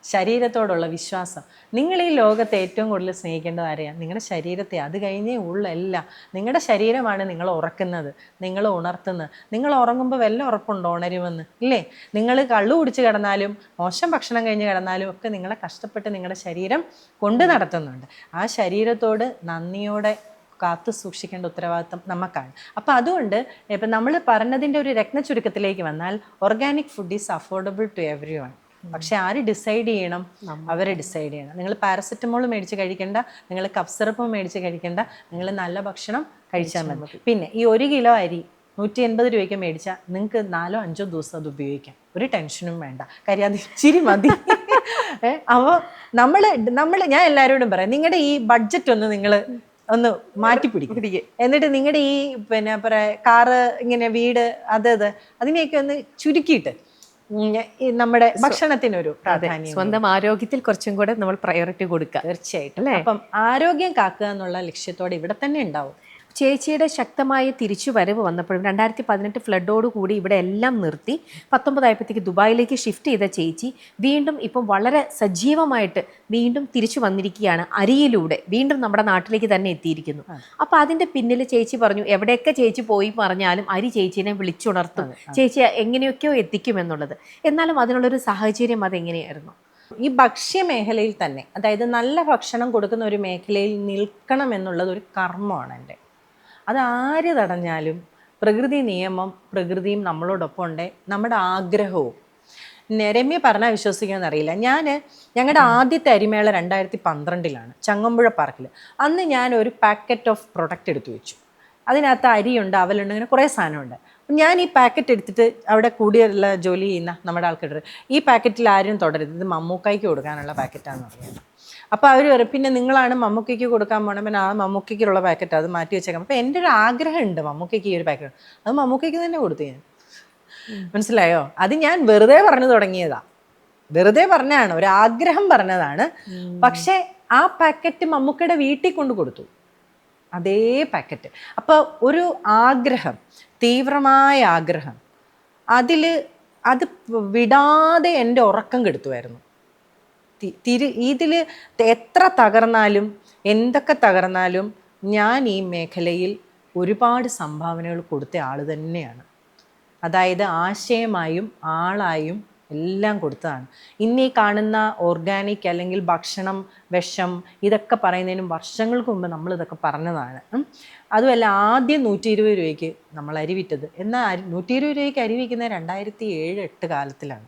A: ശരീരത്തോടുള്ള വിശ്വാസം. നിങ്ങൾ ഈ ലോകത്തെ ഏറ്റവും കൂടുതൽ സ്നേഹിക്കേണ്ടത് ആരെയാണ്? നിങ്ങളുടെ ശരീരത്തെ. അത് കഴിഞ്ഞേ ഉള്ളെല്ലാം. നിങ്ങളുടെ ശരീരമാണ് നിങ്ങൾ ഉറക്കുന്നത്, നിങ്ങൾ ഉണർത്തുന്നത്. നിങ്ങൾ ഉറങ്ങുമ്പോൾ വല്ല ഉറപ്പുണ്ടോ ഉണരുമെന്ന്? ഇല്ലേ? നിങ്ങൾ കള്ളു കുടിച്ച് കിടന്നാലും മോശം ഭക്ഷണം കഴിഞ്ഞ് കിടന്നാലും ഒക്കെ നിങ്ങളെ കഷ്ടപ്പെട്ട് നിങ്ങളുടെ ശരീരം കൊണ്ടു നടത്തുന്നുണ്ട്. ആ ശരീരത്തോട് നന്ദിയോടെ കാത്തു സൂക്ഷിക്കേണ്ട ഉത്തരവാദിത്വം നമുക്കാണ്. അപ്പം അതുകൊണ്ട് ഇപ്പം നമ്മൾ പറഞ്ഞതിൻ്റെ ഒരു രത്ന ചുരുക്കത്തിലേക്ക് വന്നാൽ, organic food is affordable to everyone. പക്ഷെ ആര് ഡിസൈഡ് ചെയ്യണം? അവർ ഡിസൈഡ് ചെയ്യണം. നിങ്ങൾ പാരസെറ്റമോൾ മേടിച്ച് കഴിക്കേണ്ട, നിങ്ങൾ കഫ് സിറപ്പ് മേടിച്ച് കഴിക്കേണ്ട, നിങ്ങൾ നല്ല ഭക്ഷണം കഴിച്ചാൽ മതി. പിന്നെ ഈ 1 കിലോ അരി 180 രൂപയ്ക്ക് മേടിച്ചാൽ നിങ്ങൾക്ക് 4-5 ദിവസം അത് ഉപയോഗിക്കാം. ഒരു ടെൻഷനും വേണ്ട. കാര്യം അത് ഇച്ചിരി മതി. അപ്പോൾ ഞാൻ എല്ലാവരോടും പറയാം, നിങ്ങളുടെ ഈ ബഡ്ജറ്റ് ഒന്ന് മാറ്റി പിടിക്കും. എന്നിട്ട് നിങ്ങളുടെ ഈ പിന്നെ കാറ്, ഇങ്ങനെ വീട്, അതിനെയൊക്കെ ഒന്ന് ചുരുക്കിയിട്ട് നമ്മുടെ ഭക്ഷണത്തിനൊരു പ്രാധാന്യം,
B: സ്വന്തം ആരോഗ്യത്തിൽ കുറച്ചും കൂടെ നമ്മൾ പ്രയോറിറ്റി കൊടുക്കുക.
A: തീർച്ചയായിട്ടും. അപ്പം ആരോഗ്യം കാക്കുക എന്നുള്ള ലക്ഷ്യത്തോടെ ഇവിടെ തന്നെ ഉണ്ടാവും.
B: ചേച്ചിയുടെ ശക്തമായ തിരിച്ചു വരവ് വന്നപ്പോഴും 2018 ഫ്ലഡോട് കൂടി ഇവിടെ എല്ലാം നിർത്തി 19 ആയപ്പോഴത്തേക്ക് ദുബായിലേക്ക് ഷിഫ്റ്റ് ചെയ്ത ചേച്ചി വീണ്ടും ഇപ്പം വളരെ സജീവമായിട്ട് വീണ്ടും തിരിച്ചു വന്നിരിക്കുകയാണ്. അരിയിലൂടെ വീണ്ടും നമ്മുടെ നാട്ടിലേക്ക് തന്നെ എത്തിയിരിക്കുന്നു. അപ്പോൾ അതിൻ്റെ പിന്നിൽ ചേച്ചി പറഞ്ഞു, എവിടെയൊക്കെ ചേച്ചി പോയി പറഞ്ഞാലും അരി ചേച്ചീനെ വിളിച്ചുണർത്തും, ചേച്ചി എങ്ങനെയൊക്കെയോ എത്തിക്കുമെന്നുള്ളത്. എന്നാലും അതിനുള്ളൊരു സാഹചര്യം അതെങ്ങനെയായിരുന്നു?
A: ഈ ഭക്ഷ്യ മേഖലയിൽ തന്നെ, അതായത് നല്ല ഭക്ഷണം കൊടുക്കുന്ന ഒരു മേഖലയിൽ നിൽക്കണം എന്നുള്ളത് ഒരു കർമ്മമാണ് എൻ്റെ. അതാര് തടഞ്ഞാലും പ്രകൃതി നിയമം, പ്രകൃതിയും നമ്മളോടൊപ്പം ഉണ്ട്, നമ്മുടെ ആഗ്രഹവും. രമ്യ പറഞ്ഞാൽ വിശ്വസിക്കുമെന്നറിയില്ല, ഞങ്ങളുടെ ആദ്യത്തെ അരിമേള 2012 ചങ്ങമ്പുഴ പാർക്കിൽ. അന്ന് ഞാൻ ഒരു പാക്കറ്റ് ഓഫ് പ്രൊഡക്റ്റ് എടുത്തു വെച്ചു. അതിനകത്ത് അരിയുണ്ട്, അവലുണ്ട്, അങ്ങനെ കുറേ സാധനമുണ്ട്. ഞാൻ ഈ പാക്കറ്റ് എടുത്തിട്ട് അവിടെ കൂടിയുള്ള ജോലി ചെയ്യുന്ന നമ്മുടെ ആൾക്കാർ, ഈ പാക്കറ്റിൽ ആരും തുടരുത്, ഇത് മമ്മൂക്കായ്ക്ക് കൊടുക്കാനുള്ള പാക്കറ്റാണെന്ന് പറയുന്നത്. അപ്പോൾ അവർ പറയും, പിന്നെ നിങ്ങളാണ് മമ്മൂക്കയ്ക്ക് കൊടുക്കാൻ പോകണം, പിന്നെ ആ മമ്മൂക്കയ്ക്കുള്ള പാക്കറ്റ് അത് മാറ്റി വെച്ചേക്കാം. അപ്പോൾ എൻ്റെ ഒരു ആഗ്രഹമുണ്ട് മമ്മൂക്കയ്ക്ക് ഈ ഒരു പാക്കറ്റ്, അത് മമ്മൂക്കയ്ക്ക് തന്നെ കൊടുത്തു ഞാൻ. മനസ്സിലായോ? അത് ഞാൻ വെറുതെ പറഞ്ഞു തുടങ്ങിയതാണ്, വെറുതെ പറഞ്ഞതാണ്, ഒരു ആഗ്രഹം പറഞ്ഞതാണ്. പക്ഷേ ആ പാക്കറ്റ് മമ്മൂക്കയുടെ വീട്ടിൽ കൊണ്ട് കൊടുത്തു, അതേ പാക്കറ്റ്. അപ്പോൾ ഒരു ആഗ്രഹം, തീവ്രമായ ആഗ്രഹം, അത് വിടാതെ എൻ്റെ ഉറക്കം കെടുത്തുമായിരുന്നു. ഇതിൽ എത്ര തകർന്നാലും എന്തൊക്കെ തകർന്നാലും ഞാൻ ഈ മേഖലയിൽ ഒരുപാട് സംഭാവനകൾ കൊടുത്ത ആൾ തന്നെയാണ്. അതായത് ആശയമായും ആളായും എല്ലാം കൊടുത്തതാണ്. ഇന്നീ കാണുന്ന ഓർഗാനിക് അല്ലെങ്കിൽ ഭക്ഷണം, വിഷം, ഇതൊക്കെ പറയുന്നതിനും വർഷങ്ങൾക്ക് മുമ്പ് നമ്മളിതൊക്കെ പറഞ്ഞതാണ്. അതുമല്ല, ആദ്യം 120 രൂപയ്ക്ക് നമ്മൾ അരി വിറ്റത്. എന്നാൽ 120 രൂപയ്ക്ക് അരി വിൽക്കുന്നത് 2007-8 കാലത്തിലാണ്.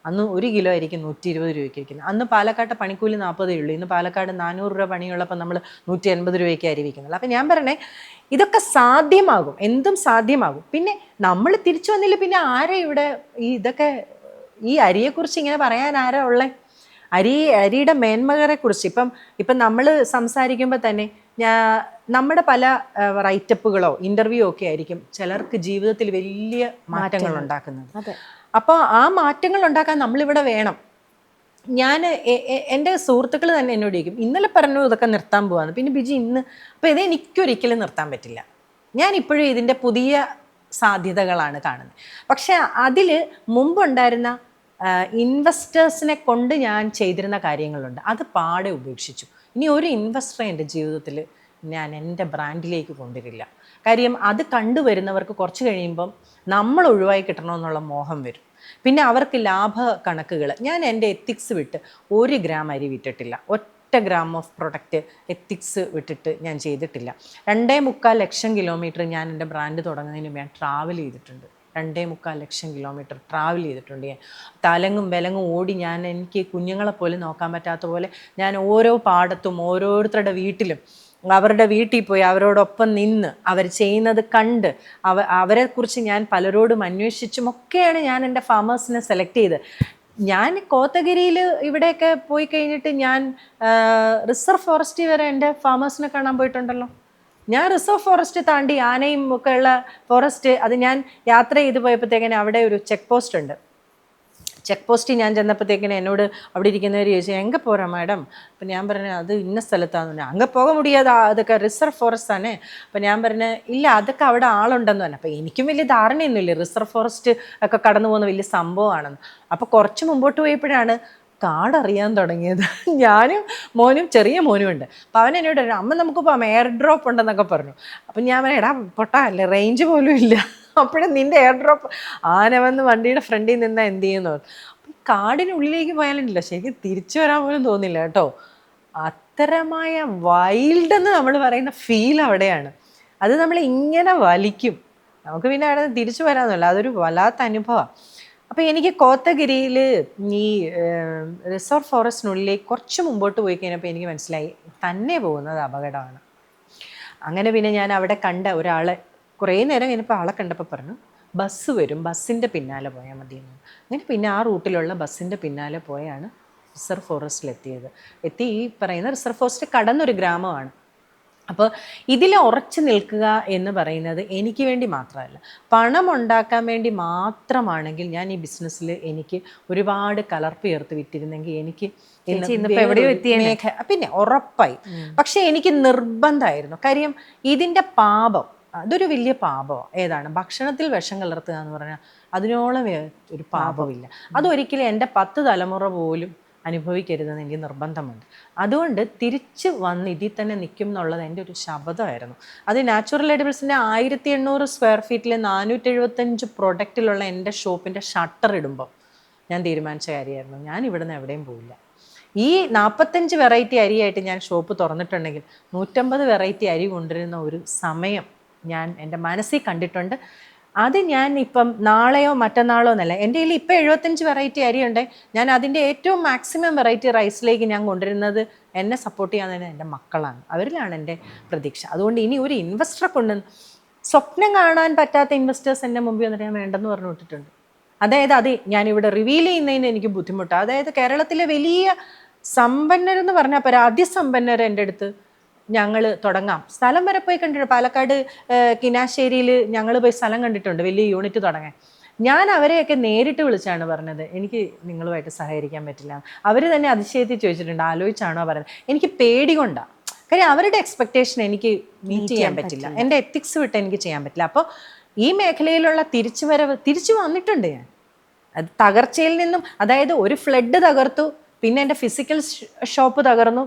A: അന്ന് 1 കിലോ അരിക്ക് 120 രൂപയ്ക്ക് വയ്ക്കുന്നത്. അന്ന് പാലക്കാട്ടെ പണിക്കൂലി 40 ഉള്ളൂ. ഇന്ന് പാലക്കാട് 400 രൂപ പണിയുള്ളപ്പോൾ നമ്മൾ 180 രൂപയ്ക്ക് അരി വിൽക്കുന്നത്. അപ്പം ഞാൻ പറയണേ, ഇതൊക്കെ സാധ്യമാകും, എന്തും സാധ്യമാകും. പിന്നെ നമ്മൾ തിരിച്ചു വന്നില്ല, പിന്നെ ആരാ ഇവിടെ ഈ അരിയെക്കുറിച്ച് ഇങ്ങനെ പറയാൻ ആരാ ഉള്ളത്? അരിയുടെ മേന്മകളെക്കുറിച്ച് ഇപ്പം നമ്മൾ സംസാരിക്കുമ്പോൾ തന്നെ നമ്മുടെ പല റൈറ്റപ്പുകളോ ഇൻ്റർവ്യൂ ഒക്കെ ആയിരിക്കും ചിലർക്ക് ജീവിതത്തിൽ വലിയ മാറ്റങ്ങൾ ഉണ്ടാക്കുന്നത്. അപ്പോൾ ആ മാറ്റങ്ങൾ ഉണ്ടാക്കാൻ നമ്മളിവിടെ വേണം. എൻ്റെ സുഹൃത്തുക്കൾ തന്നെ എന്നോട് ചോദിക്കും, ഇന്നലെ പറഞ്ഞു ഇതൊക്കെ നിർത്താൻ പോവാന്ന്, പിന്നെ ബിജി ഇന്ന്. അപ്പോൾ ഇത് എനിക്കൊരിക്കലും നിർത്താൻ പറ്റില്ല. ഞാനിപ്പോഴും ഇതിൻ്റെ പുതിയ സാധ്യതകളാണ് കാണുന്നത്. പക്ഷെ അതിൽ മുമ്പുണ്ടായിരുന്ന ഇൻവെസ്റ്റേഴ്സിനെ കൊണ്ട് ഞാൻ ചെയ്തിരുന്ന കാര്യങ്ങളുണ്ട്, അത് പാടെ ഉപേക്ഷിച്ചു. ഇനി ഒരു ഇൻവെസ്റ്ററെ എൻ്റെ ജീവിതത്തിൽ ഞാൻ എൻ്റെ ബ്രാൻഡിലേക്ക് കൊണ്ടുവരില്ല. കാര്യം അത് കണ്ടുവരുന്നവർക്ക് കുറച്ച് കഴിയുമ്പം നമ്മൾ ഒഴിവായി കിട്ടണമെന്നുള്ള മോഹം വരും. പിന്നെ അവർക്ക് ലാഭ കണക്കുകൾ, ഞാൻ എൻ്റെ എത്തിക്സ് വിട്ട് 1 ഗ്രാം അരി വിറ്റിട്ടില്ല, 1 ഗ്രാം ഓഫ് പ്രൊഡക്റ്റ് എത്തിക്സ് വിട്ടിട്ട് ഞാൻ ചെയ്തിട്ടില്ല. 2.25 ലക്ഷം കിലോമീറ്റർ ഞാൻ എൻ്റെ ബ്രാൻഡ് തുടങ്ങുന്നതിന് മുമ്പ് ഞാൻ ട്രാവൽ ചെയ്തിട്ടുണ്ട്. 2.25 ലക്ഷം കിലോമീറ്റർ ട്രാവൽ ചെയ്തിട്ടുണ്ട് ഞാൻ. തലങ്ങും വിലങ്ങും ഓടി, എനിക്ക് കുഞ്ഞുങ്ങളെ പോലും നോക്കാൻ പറ്റാത്ത പോലെ ഞാൻ ഓരോ പാടത്തും ഓരോരുത്തരുടെ വീട്ടിലും അവരുടെ വീട്ടിൽ പോയി അവരോടൊപ്പം നിന്ന് അവർ ചെയ്യുന്നത് കണ്ട് അവരെക്കുറിച്ച് ഞാൻ പലരോടും അന്വേഷിച്ചും ഒക്കെയാണ് ഞാൻ എൻ്റെ ഫാമേഴ്സിനെ സെലക്ട് ചെയ്ത്. ഞാൻ കോത്തഗിരിയിൽ ഇവിടെയൊക്കെ പോയി കഴിഞ്ഞിട്ട് ഞാൻ റിസർവ് ഫോറസ്റ്റ് വരെ എൻ്റെ ഫാമേഴ്സിനെ കാണാൻ പോയിട്ടുണ്ടല്ലോ. ഞാൻ റിസർവ് ഫോറസ്റ്റ് താണ്ടി ആനയും ഒക്കെ ഉള്ള ഫോറസ്റ്റ്, അത് ഞാൻ യാത്ര ചെയ്ത് പോയപ്പോഴത്തേക്കിന് അവിടെ ഒരു ചെക്ക് പോസ്റ്റ് ഉണ്ട്. ചെക്ക് പോസ്റ്റിൽ ഞാൻ ചെന്നപ്പോഴത്തേക്കിന് എന്നോട് അവിടെ ഇരിക്കുന്നവർ ചോദിച്ചു, എங்கே പോരാ മാഡം? അപ്പം ഞാൻ പറഞ്ഞു, അത് ഇന്ന സ്ഥലത്താന്ന്. അങ്ങ് പോക മുടിയാതാ, അതൊക്കെ റിസർവ് ഫോറസ്റ്റ് ആണ്. അപ്പം ഞാൻ പറഞ്ഞു, ഇല്ല അതൊക്കെ അവിടെ ആളുണ്ടെന്ന് പറഞ്ഞു. അപ്പോൾ എനിക്കും വലിയ ധാരണയൊന്നുമില്ല റിസർവ് ഫോറസ്റ്റ് ഒക്കെ കടന്നു പോകുന്ന വലിയ സംഭവമാണെന്ന്. അപ്പോൾ കുറച്ച് മുമ്പോട്ട് പോയപ്പോഴാണ് കാടറിയാൻ തുടങ്ങിയത്. ഞാനും മോനും ചെറിയ മോനും ഉണ്ട്. അപ്പം അവൻ എന്നോട് പറഞ്ഞു, അമ്മ നമുക്ക് പോകാം, എയർ ഡ്രോപ്പ് ഉണ്ടെന്നൊക്കെ പറഞ്ഞു. അപ്പം ഞാൻ പറഞ്ഞു, എടാ പൊട്ടാ, അല്ലേ റേഞ്ച് പോലും ഇല്ല, അപ്പോഴും നിൻ്റെ എയർ ഡ്രോപ്പ്. ആന വന്ന് വണ്ടിയുടെ ഫ്രണ്ടിൽ നിന്നാൽ എന്ത് ചെയ്യുന്നു? അപ്പം കാടിനുള്ളിലേക്ക് പോയാലുണ്ടല്ലോ ശരിക്കും തിരിച്ചു വരാൻ പോലും തോന്നില്ല കേട്ടോ. അത്തരമായ വൈൽഡ് എന്ന് നമ്മൾ പറയുന്ന ഫീൽ അവിടെയാണ്. അത് നമ്മൾ ഇങ്ങനെ വലിക്കും, നമുക്ക് പിന്നെ അവിടെ തിരിച്ചു വരാമെന്നല്ല, അതൊരു വല്ലാത്ത അനുഭവമാണ്. അപ്പോൾ എനിക്ക് കോത്തഗിരിയിൽ ഈ റിസർവ് ഫോറസ്റ്റിനുള്ളിലേക്ക് കുറച്ച് മുമ്പോട്ട് പോയി കഴിഞ്ഞപ്പോൾ എനിക്ക് മനസ്സിലായി തന്നെ പോകുന്നത് അപകടമാണ്. അങ്ങനെ പിന്നെ ഞാൻ അവിടെ കണ്ട ഒരാളെ കുറേ നേരം കഴിഞ്ഞപ്പോൾ ആളെ കണ്ടപ്പോൾ പറഞ്ഞു, ബസ് വരും, ബസ്സിൻ്റെ പിന്നാലെ പോയാൽ മതിയെന്ന്. അങ്ങനെ പിന്നെ ആ റൂട്ടിലുള്ള ബസ്സിൻ്റെ പിന്നാലെ പോയാണ് റിസർവ് ഫോറസ്റ്റിലെത്തിയത്. ഈ പറയുന്ന റിസർവ് ഫോറസ്റ്റ് കടന്നൊരു ഗ്രാമമാണ്. അപ്പോൾ ഇതിൽ ഉറച്ചു നിൽക്കുക എന്ന് പറയുന്നത് എനിക്ക് വേണ്ടി മാത്രമല്ല, പണം ഉണ്ടാക്കാൻ വേണ്ടി മാത്രമാണെങ്കിൽ ഞാൻ ഈ ബിസിനസ്സിൽ എനിക്ക് ഒരുപാട് കലർപ്പ് ചേർത്ത് വിറ്റിരുന്നെങ്കിൽ എനിക്ക് പിന്നെ ഉറപ്പായി. പക്ഷെ എനിക്ക് നിർബന്ധമായിരുന്നു. കാര്യം ഇതിൻ്റെ പാപം, അതൊരു വലിയ പാപമാണ്. ഏതാണ്? ഭക്ഷണത്തിൽ വിഷം കലർത്തുക എന്ന് പറഞ്ഞാൽ അതിനോളം ഒരു പാപമില്ല. അതൊരിക്കലും എൻ്റെ 10 തലമുറ പോലും അനുഭവിക്കരുതെന്ന് എനിക്ക് നിർബന്ധമുണ്ട്. അതുകൊണ്ട് തിരിച്ച് വന്ന് ഇതിൽ തന്നെ നിൽക്കും എന്നുള്ളത് എൻ്റെ ഒരു ശബ്ദമായിരുന്നു. അത് നാച്ചുറൽ എഡിബിൾസിൻ്റെ 1800 സ്ക്വയർ ഫീറ്റിലെ 475 പ്രൊഡക്റ്റിലുള്ള എൻ്റെ ഷോപ്പിൻ്റെ ഷട്ടർ ഇടുമ്പോൾ ഞാൻ തീരുമാനിച്ച കാര്യമായിരുന്നു, ഞാൻ ഇവിടുന്ന് എവിടെയും പോവില്ല. ഈ 45 വെറൈറ്റി അരിയായിട്ട് ഞാൻ ഷോപ്പ് തുറന്നിട്ടുണ്ടെങ്കിൽ 150 വെറൈറ്റി അരി കൊണ്ടുവരുന്ന ഒരു സമയം ഞാൻ എൻ്റെ മനസ്സിൽ കണ്ടിട്ടുണ്ട്. അത് ഞാൻ ഇപ്പം നാളെയോ മറ്റന്നാളോ എന്നല്ല, എൻ്റെ കയ്യിൽ ഇപ്പം 75 വെറൈറ്റി അരിയുണ്ട്. ഞാൻ അതിൻ്റെ ഏറ്റവും മാക്സിമം വെറൈറ്റി റൈസിലേക്ക് ഞാൻ കൊണ്ടുവരുന്നത് എന്നെ സപ്പോർട്ട് ചെയ്യാൻ തന്നെ എൻ്റെ മക്കളാണ്. അവരിലാണ് എൻ്റെ പ്രതീക്ഷ. അതുകൊണ്ട് ഇനി ഒരു ഇൻവെസ്റ്ററെ കൊണ്ട് സ്വപ്നം കാണാൻ പറ്റാത്ത ഇൻവെസ്റ്റേഴ്സ് എൻ്റെ മുമ്പിൽ വന്നിട്ട് ഞാൻ വേണ്ടെന്ന് പറഞ്ഞു വിട്ടിട്ടുണ്ട്. അതായത് അത് ഞാനിവിടെ റിവീൽ ചെയ്യുന്നതിന് എനിക്ക് ബുദ്ധിമുട്ടാണ്. അതായത് കേരളത്തിലെ വലിയ സമ്പന്നരെന്ന് പറഞ്ഞാൽ പോരാ, അതിസമ്പന്നർ എൻ്റെ അടുത്ത് ഞങ്ങൾ തുടങ്ങാം, സ്ഥലം വരെ പോയി കണ്ടിട്ടുണ്ട്. പാലക്കാട് കിനാശ്ശേരിയിൽ ഞങ്ങൾ പോയി സ്ഥലം കണ്ടിട്ടുണ്ട് വലിയ യൂണിറ്റ് തുടങ്ങാൻ. ഞാൻ അവരെയൊക്കെ നേരിട്ട് വിളിച്ചാണ് പറഞ്ഞത്, എനിക്ക് നിങ്ങളുമായിട്ട് സഹകരിക്കാൻ പറ്റില്ല. അവർ തന്നെ അതിശയത്തിൽ ചോദിച്ചിട്ടുണ്ട്, ആലോചിച്ചാണോ പറയുന്നത്. എനിക്ക് പേടി കൊണ്ടാണ്. കാര്യം അവരുടെ എക്സ്പെക്റ്റേഷൻ എനിക്ക് മീറ്റ് ചെയ്യാൻ പറ്റില്ല, എൻ്റെ എത്തിക്സ് വിട്ട് എനിക്ക് ചെയ്യാൻ പറ്റില്ല. അപ്പോൾ ഈ മേഖലയിലുള്ള തിരിച്ചു വന്നിട്ടുണ്ട് ഞാൻ. അത് തകർച്ചയിൽ നിന്നും, അതായത് ഒരു ഫ്ലഡ് തകർത്തു, പിന്നെ എൻ്റെ ഫിസിക്കൽ ഷോപ്പ് തകർന്നു.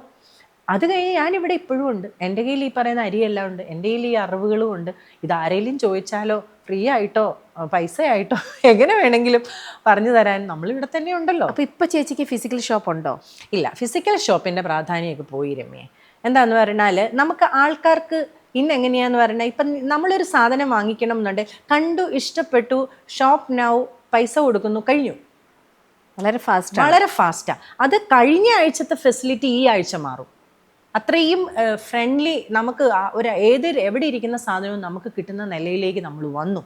A: അത് കഴിഞ്ഞ് ഞാനിവിടെ ഇപ്പോഴും ഉണ്ട്. എൻ്റെ കയ്യിൽ ഈ പറയുന്ന അരിയെല്ലാം ഉണ്ട്, എൻ്റെ കയ്യിൽ ഈ അറിവുകളും ഉണ്ട്. ഇതാരെങ്കിലും ചോദിച്ചാലോ ഫ്രീ ആയിട്ടോ പൈസ ആയിട്ടോ എങ്ങനെ വേണമെങ്കിലും പറഞ്ഞു തരാൻ നമ്മളിവിടെ തന്നെ ഉണ്ടല്ലോ.
B: അപ്പോൾ ഇപ്പോൾ ചേച്ചിക്ക് ഫിസിക്കൽ ഷോപ്പ് ഉണ്ടോ?
A: ഇല്ല, ഫിസിക്കൽ ഷോപ്പിൻ്റെ പ്രാധാന്യമൊക്കെ പോയി രമ്യേ. എന്താന്ന് പറഞ്ഞാൽ നമുക്ക് ആൾക്കാർക്ക് ഇന്നെങ്ങനെയാന്ന് പറഞ്ഞാൽ, ഇപ്പം നമ്മളൊരു സാധനം വാങ്ങിക്കണം എന്നുണ്ടെങ്കിൽ കണ്ടു, ഇഷ്ടപ്പെട്ടു, ഷോപ്പ് നൗ, പൈസ കൊടുക്കുന്നു, കഴിഞ്ഞു.
B: വളരെ
A: ഫാസ്റ്റാണ്. അത് കഴിഞ്ഞ ആഴ്ചത്തെ ഫെസിലിറ്റി ഈ ആഴ്ച മാറും. അത്രയും ഫ്രണ്ട്ലി. നമുക്ക് എവിടെ ഇരിക്കുന്ന സാധനവും നമുക്ക് കിട്ടുന്ന നിലയിലേക്ക് നമ്മൾ വന്നു.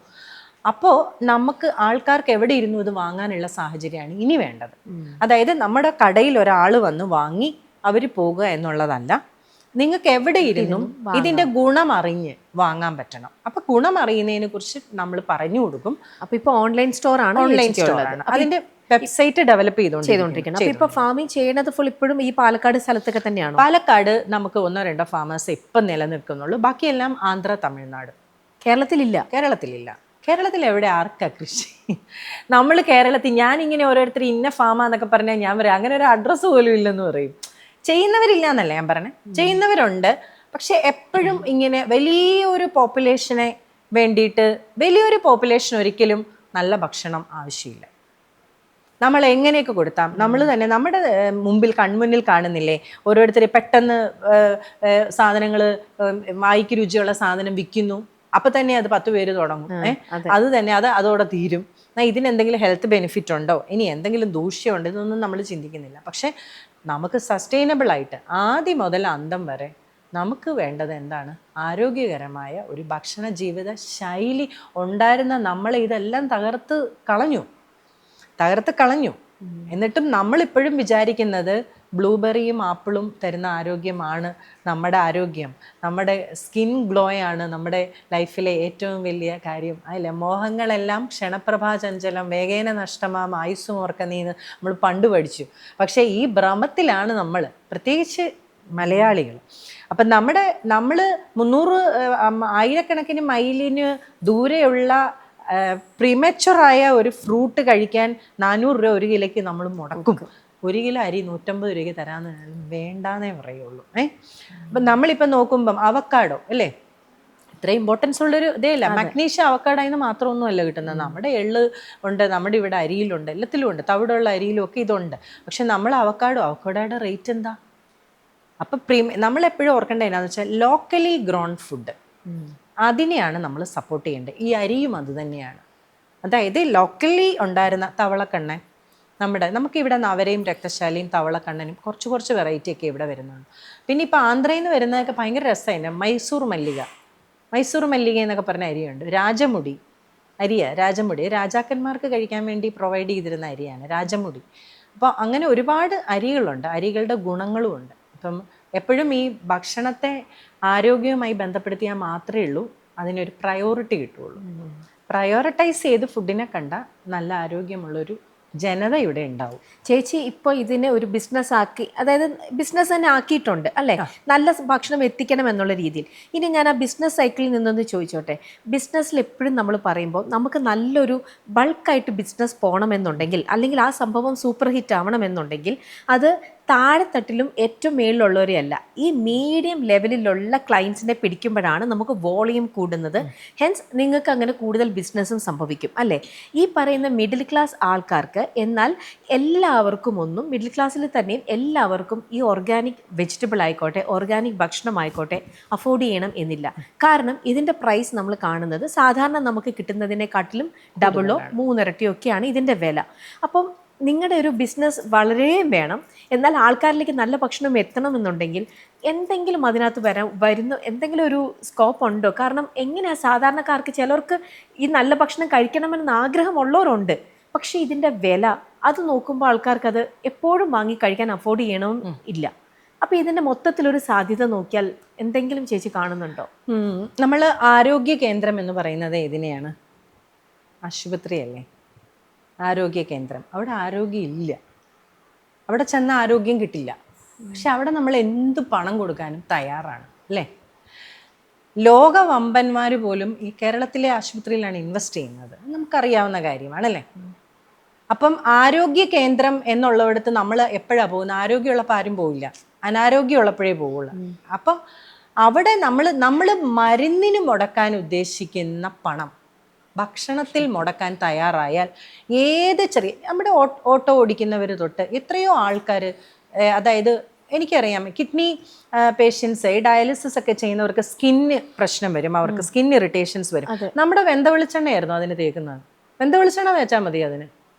A: അപ്പോൾ നമുക്ക് ആൾക്കാർക്ക് എവിടെ ഇരുന്നു ഇത് വാങ്ങാനുള്ള സാഹചര്യമാണ് ഇനി വേണ്ടത്. അതായത് നമ്മുടെ കടയിൽ ഒരാൾ വന്ന് വാങ്ങി അവർ പോകുക എന്നുള്ളതല്ല, നിങ്ങൾക്ക് എവിടെ ഇരുന്നും ഇതിൻ്റെ ഗുണം അറിഞ്ഞ് വാങ്ങാൻ പറ്റണം. അപ്പം ഗുണം അറിയുന്നതിനെ കുറിച്ച് നമ്മൾ പറഞ്ഞു കൊടുക്കും.
B: അപ്പോൾ ഇപ്പോൾ ഓൺലൈൻ സ്റ്റോറാണ്,
A: അതിൻ്റെ വെബ്സൈറ്റ് ഡെവലപ്പ്
B: ചെയ്തുകൊണ്ടിരിക്കണം. അപ്പോൾ ഇപ്പോൾ ഫാമിംഗ് ചെയ്യുന്നത് ഫുൾ ഇപ്പോഴും ഈ പാലക്കാട് സ്ഥലത്തൊക്കെ തന്നെയാണ്?
A: പാലക്കാട് നമുക്ക് 1-2 ഫാമേഴ്സ് ഇപ്പം നിലനിൽക്കുന്നുള്ളൂ. ബാക്കിയെല്ലാം ആന്ധ്ര, തമിഴ്നാട്.
B: കേരളത്തിലില്ല.
A: കേരളത്തിൽ എവിടെ ആർക്കാ കൃഷി? നമ്മൾ കേരളത്തിൽ ഞാനിങ്ങനെ ഓരോരുത്തർ ഇന്ന ഫാമാന്നൊക്കെ പറഞ്ഞാൽ ഞാൻ പറയും അങ്ങനെ ഒരു അഡ്രസ്സ് പോലും ഇല്ലെന്ന് പറയും. ചെയ്യുന്നവരില്ല എന്നല്ല ഞാൻ പറഞ്ഞത്, ചെയ്യുന്നവരുണ്ട്. പക്ഷെ എപ്പോഴും ഇങ്ങനെ വലിയൊരു പോപ്പുലേഷനെ വേണ്ടിയിട്ട് വലിയൊരു പോപ്പുലേഷൻ ഒരിക്കലും നല്ല ഭക്ഷണം ആവശ്യമില്ല. നമ്മൾ എങ്ങനെയൊക്കെ കൊടുത്താം, നമ്മൾ തന്നെ നമ്മുടെ മുമ്പിൽ കൺമുന്നിൽ കാണുന്നില്ലേ ഓരോരുത്തർ പെട്ടെന്ന് സാധനങ്ങൾ, വായിക്ക് രുചിയുള്ള സാധനം വിൽക്കുന്നു, അപ്പൊ തന്നെ അത് 10 പേര് തുടങ്ങും. അത് തന്നെ അതോടെ തീരും. ഇതിനെന്തെങ്കിലും ഹെൽത്ത് ബെനിഫിറ്റ് ഉണ്ടോ, ഇനി എന്തെങ്കിലും ദൂഷ്യമുണ്ടോ, ഇതൊന്നും നമ്മൾ ചിന്തിക്കുന്നില്ല. പക്ഷെ നമുക്ക് സസ്റ്റൈനബിൾ ആയിട്ട് ആദ്യം മുതൽ അന്തം വരെ നമുക്ക് വേണ്ടത് എന്താണ്? ആരോഗ്യകരമായ ഒരു ഭക്ഷണ ജീവിത ശൈലി ഉണ്ടായിരുന്ന നമ്മളെ ഇതെല്ലാം തകർത്ത് കളഞ്ഞു. എന്നിട്ടും നമ്മളിപ്പോഴും വിചാരിക്കുന്നത് ബ്ലൂബെറിയും ആപ്പിളും തരുന്ന ആരോഗ്യമാണ് നമ്മുടെ ആരോഗ്യം, നമ്മുടെ സ്കിൻ ഗ്ലോയാണ് നമ്മുടെ ലൈഫിലെ ഏറ്റവും വലിയ കാര്യം. അതില്ല, മോഹങ്ങളെല്ലാം ക്ഷണപ്രഭാചഞ്ചലം വേഗേന നഷ്ടമാം ആയുസ്സും ഓർക്കനീന്ന് നമ്മൾ പണ്ട് പഠിച്ചു. പക്ഷേ ഈ ഭ്രമത്തിലാണ് നമ്മൾ, പ്രത്യേകിച്ച് മലയാളികൾ. അപ്പം നമ്മൾ 300 ആയിരക്കണക്കിന് മൈലിന് ദൂരെയുള്ള പ്രീമച്ചുറായ ഒരു ഫ്രൂട്ട് കഴിക്കാൻ 400 രൂപ 1 കിലോയ്ക്ക് നമ്മൾ മുടക്കും. 1 കിലോ അരി 150 രൂപയ്ക്ക് തരാമെന്ന് വേണ്ടാന്നേ പറയുള്ളൂ. അപ്പം നമ്മളിപ്പം നോക്കുമ്പം അവക്കാഡോ അല്ലേ, ഇത്ര ഇമ്പോർട്ടൻസ് ഉള്ളൊരു ഇതേ അല്ല. മഗ്നീഷ്യം അവക്കാഡോയിൽ നിന്ന് മാത്രമൊന്നുമല്ല കിട്ടുന്നത്, നമ്മുടെ എള്ള് ഉണ്ട്, നമ്മുടെ ഇവിടെ അരിയിലുണ്ട്, എല്ലാത്തിലും ഉണ്ട്, തവിടുള്ള അരിയിലും ഒക്കെ ഇതുണ്ട്. പക്ഷെ നമ്മൾ അവക്കാഡോയുടെ റേറ്റ് എന്താ? അപ്പം നമ്മളെപ്പോഴും ഓർക്കേണ്ടത് എന്നാന്ന് വെച്ചാൽ ലോക്കലി ഗ്രോൺ ഫുഡ്, അതിനെയാണ് നമ്മൾ സപ്പോർട്ട് ചെയ്യേണ്ടത്. ഈ അരിയും അത് തന്നെയാണ്. അതായത് ലോക്കലി ഉണ്ടായിരുന്ന തവളക്കണ്ണൻ, നമുക്കിവിടെ നവരയും രക്തശാലിയും തവളക്കണ്ണനും കുറച്ച് വെറൈറ്റി ഒക്കെ ഇവിടെ വരുന്നതാണ്. പിന്നെ ഇപ്പോൾ ആന്ധ്രയിൽ നിന്ന് വരുന്നതൊക്കെ ഭയങ്കര രസമാണ്. മൈസൂർ മല്ലിക എന്നൊക്കെ പറഞ്ഞ അരിയുണ്ട്. രാജമുടി, രാജാക്കന്മാർക്ക് കഴിക്കാൻ വേണ്ടി പ്രൊവൈഡ് ചെയ്തിരുന്ന അരിയാണ് രാജമുടി. അപ്പോൾ അങ്ങനെ ഒരുപാട് അരികളുണ്ട്, അരികളുടെ ഗുണങ്ങളും ഉണ്ട്. അപ്പം എപ്പോഴും ഈ ഭക്ഷണത്തെ ആരോഗ്യവുമായി ബന്ധപ്പെടുത്തിയാൽ മാത്രമേ ഉള്ളൂ അതിനൊരു പ്രയോറിറ്റി കിട്ടുള്ളൂ. പ്രയോറിറ്റൈസ് ചെയ്ത് ഫുഡിനെ കണ്ട നല്ല ആരോഗ്യമുള്ളൊരു ജനത ഇവിടെ ഉണ്ടാവും.
B: ചേച്ചി ഇപ്പോൾ ഇതിനെ ഒരു ബിസിനസ് ആക്കി, അതായത് ബിസിനസ് തന്നെ ആക്കിയിട്ടുണ്ട് അല്ലേ, നല്ല ഭക്ഷണം എത്തിക്കണം എന്നുള്ള രീതിയിൽ. ഇനി ഞാൻ ആ ബിസിനസ് സൈക്കിളിൽ നിന്നൊന്ന് ചോദിച്ചോട്ടെ, ബിസിനസ്സിൽ എപ്പോഴും നമ്മൾ പറയുമ്പോൾ നമുക്ക് നല്ലൊരു ബൾക്കായിട്ട് ബിസിനസ് പോകണമെന്നുണ്ടെങ്കിൽ, അല്ലെങ്കിൽ ആ സംഭവം സൂപ്പർ ഹിറ്റ് ആവണമെന്നുണ്ടെങ്കിൽ അത് താഴെത്തട്ടിലും ഏറ്റവും മേളിലുള്ളവരെയല്ല, ഈ മീഡിയം ലെവലിലുള്ള ക്ലയൻസിനെ പിടിക്കുമ്പോഴാണ് നമുക്ക് വോളിയം കൂടുന്നത്. ഹെൻസ് നിങ്ങൾക്ക് അങ്ങനെ കൂടുതൽ ബിസിനസ്സും സംഭവിക്കും അല്ലേ. ഈ പറയുന്ന മിഡിൽ ക്ലാസ് ആൾക്കാർക്ക്, എന്നാൽ എല്ലാവർക്കും മിഡിൽ ക്ലാസ്സിൽ തന്നെയും എല്ലാവർക്കും ഈ ഓർഗാനിക് വെജിറ്റബിൾ ആയിക്കോട്ടെ, ഓർഗാനിക് ഭക്ഷണമായിക്കോട്ടെ അഫോർഡ് ചെയ്യണം എന്നില്ല. കാരണം ഇതിൻ്റെ പ്രൈസ് നമ്മൾ കാണുന്നത് സാധാരണ നമുക്ക് കിട്ടുന്നതിനെക്കാട്ടിലും ഡബിളോ 3 ഇരട്ടിയോ ഒക്കെയാണ് ഇതിൻ്റെ വില. അപ്പം നിങ്ങളുടെ ഒരു ബിസിനസ് വളരെ വേണം, എന്നാൽ ആൾക്കാരിലേക്ക് നല്ല ഭക്ഷണം എത്തണമെന്നുണ്ടെങ്കിൽ എന്തെങ്കിലും അതിനകത്ത് വരുന്ന എന്തെങ്കിലും ഒരു സ്കോപ്പ് ഉണ്ടോ? കാരണം എങ്ങനെയാണ് സാധാരണക്കാർക്ക്, ചിലർക്ക് ഈ നല്ല ഭക്ഷണം കഴിക്കണമെന്ന് ആഗ്രഹമുള്ളവരുണ്ട്, പക്ഷേ ഇതിൻ്റെ വില അത് നോക്കുമ്പോൾ ആൾക്കാർക്ക് അത് എപ്പോഴും വാങ്ങി കഴിക്കാൻ അഫോർഡ് ചെയ്യണമെന്നും ഇല്ല. അപ്പോൾ ഇതിൻ്റെ മൊത്തത്തിലൊരു സാധ്യത നോക്കിയാൽ എന്തെങ്കിലും ചേച്ചി കാണുന്നുണ്ടോ?
A: നമ്മൾ ആരോഗ്യ കേന്ദ്രം എന്ന് പറയുന്നത് ഏതിനെയാണ്? ആശുപത്രിയല്ലേ, ആരോഗ്യ കേന്ദ്രം. അവിടെ ആരോഗ്യം ഇല്ല, അവിടെ ചെന്ന ആരോഗ്യം കിട്ടില്ല. പക്ഷെ അവിടെ നമ്മൾ എന്ത് പണം കൊടുക്കാനും തയ്യാറാണ് അല്ലേ. ലോക വമ്പന്മാർ പോലും ഈ കേരളത്തിലെ ആശുപത്രിയിലാണ് ഇൻവെസ്റ്റ് ചെയ്യുന്നത്, നമുക്കറിയാവുന്ന കാര്യമാണല്ലേ. അപ്പം ആരോഗ്യ കേന്ദ്രം എന്നുള്ളിടത്ത് നമ്മൾ എപ്പോഴാണ് പോകുന്നത്? ആരോഗ്യമുള്ളപ്പോൾ ആരും പോവില്ല, അനാരോഗ്യമുള്ളപ്പോഴേ പോവുള്ളൂ. അപ്പം അവിടെ നമ്മൾ മരുന്നിന് മുടക്കാൻ ഉദ്ദേശിക്കുന്ന പണം ഭക്ഷണത്തിൽ മുടക്കാൻ തയ്യാറായാൽ ഏത് നമ്മുടെ ഓട്ടോ ഓടിക്കുന്നവർ തൊട്ട് എത്രയോ ആൾക്കാർ, അതായത് എനിക്കറിയാം കിഡ്നി പേഷ്യൻസ്, ഡയാലിസിസ് ഒക്കെ ചെയ്യുന്നവർക്ക് സ്കിന്ന് പ്രശ്നം വരും, അവർക്ക് സ്കിൻ ഇറിറ്റേഷൻസ് വരും. നമ്മുടെ വെന്തവെളിച്ചെണ്ണയായിരുന്നു അതിന് തേക്കുന്നത്. വെന്തവെളിച്ചെണ്ണ തേച്ചാൽ മതി അതിന്.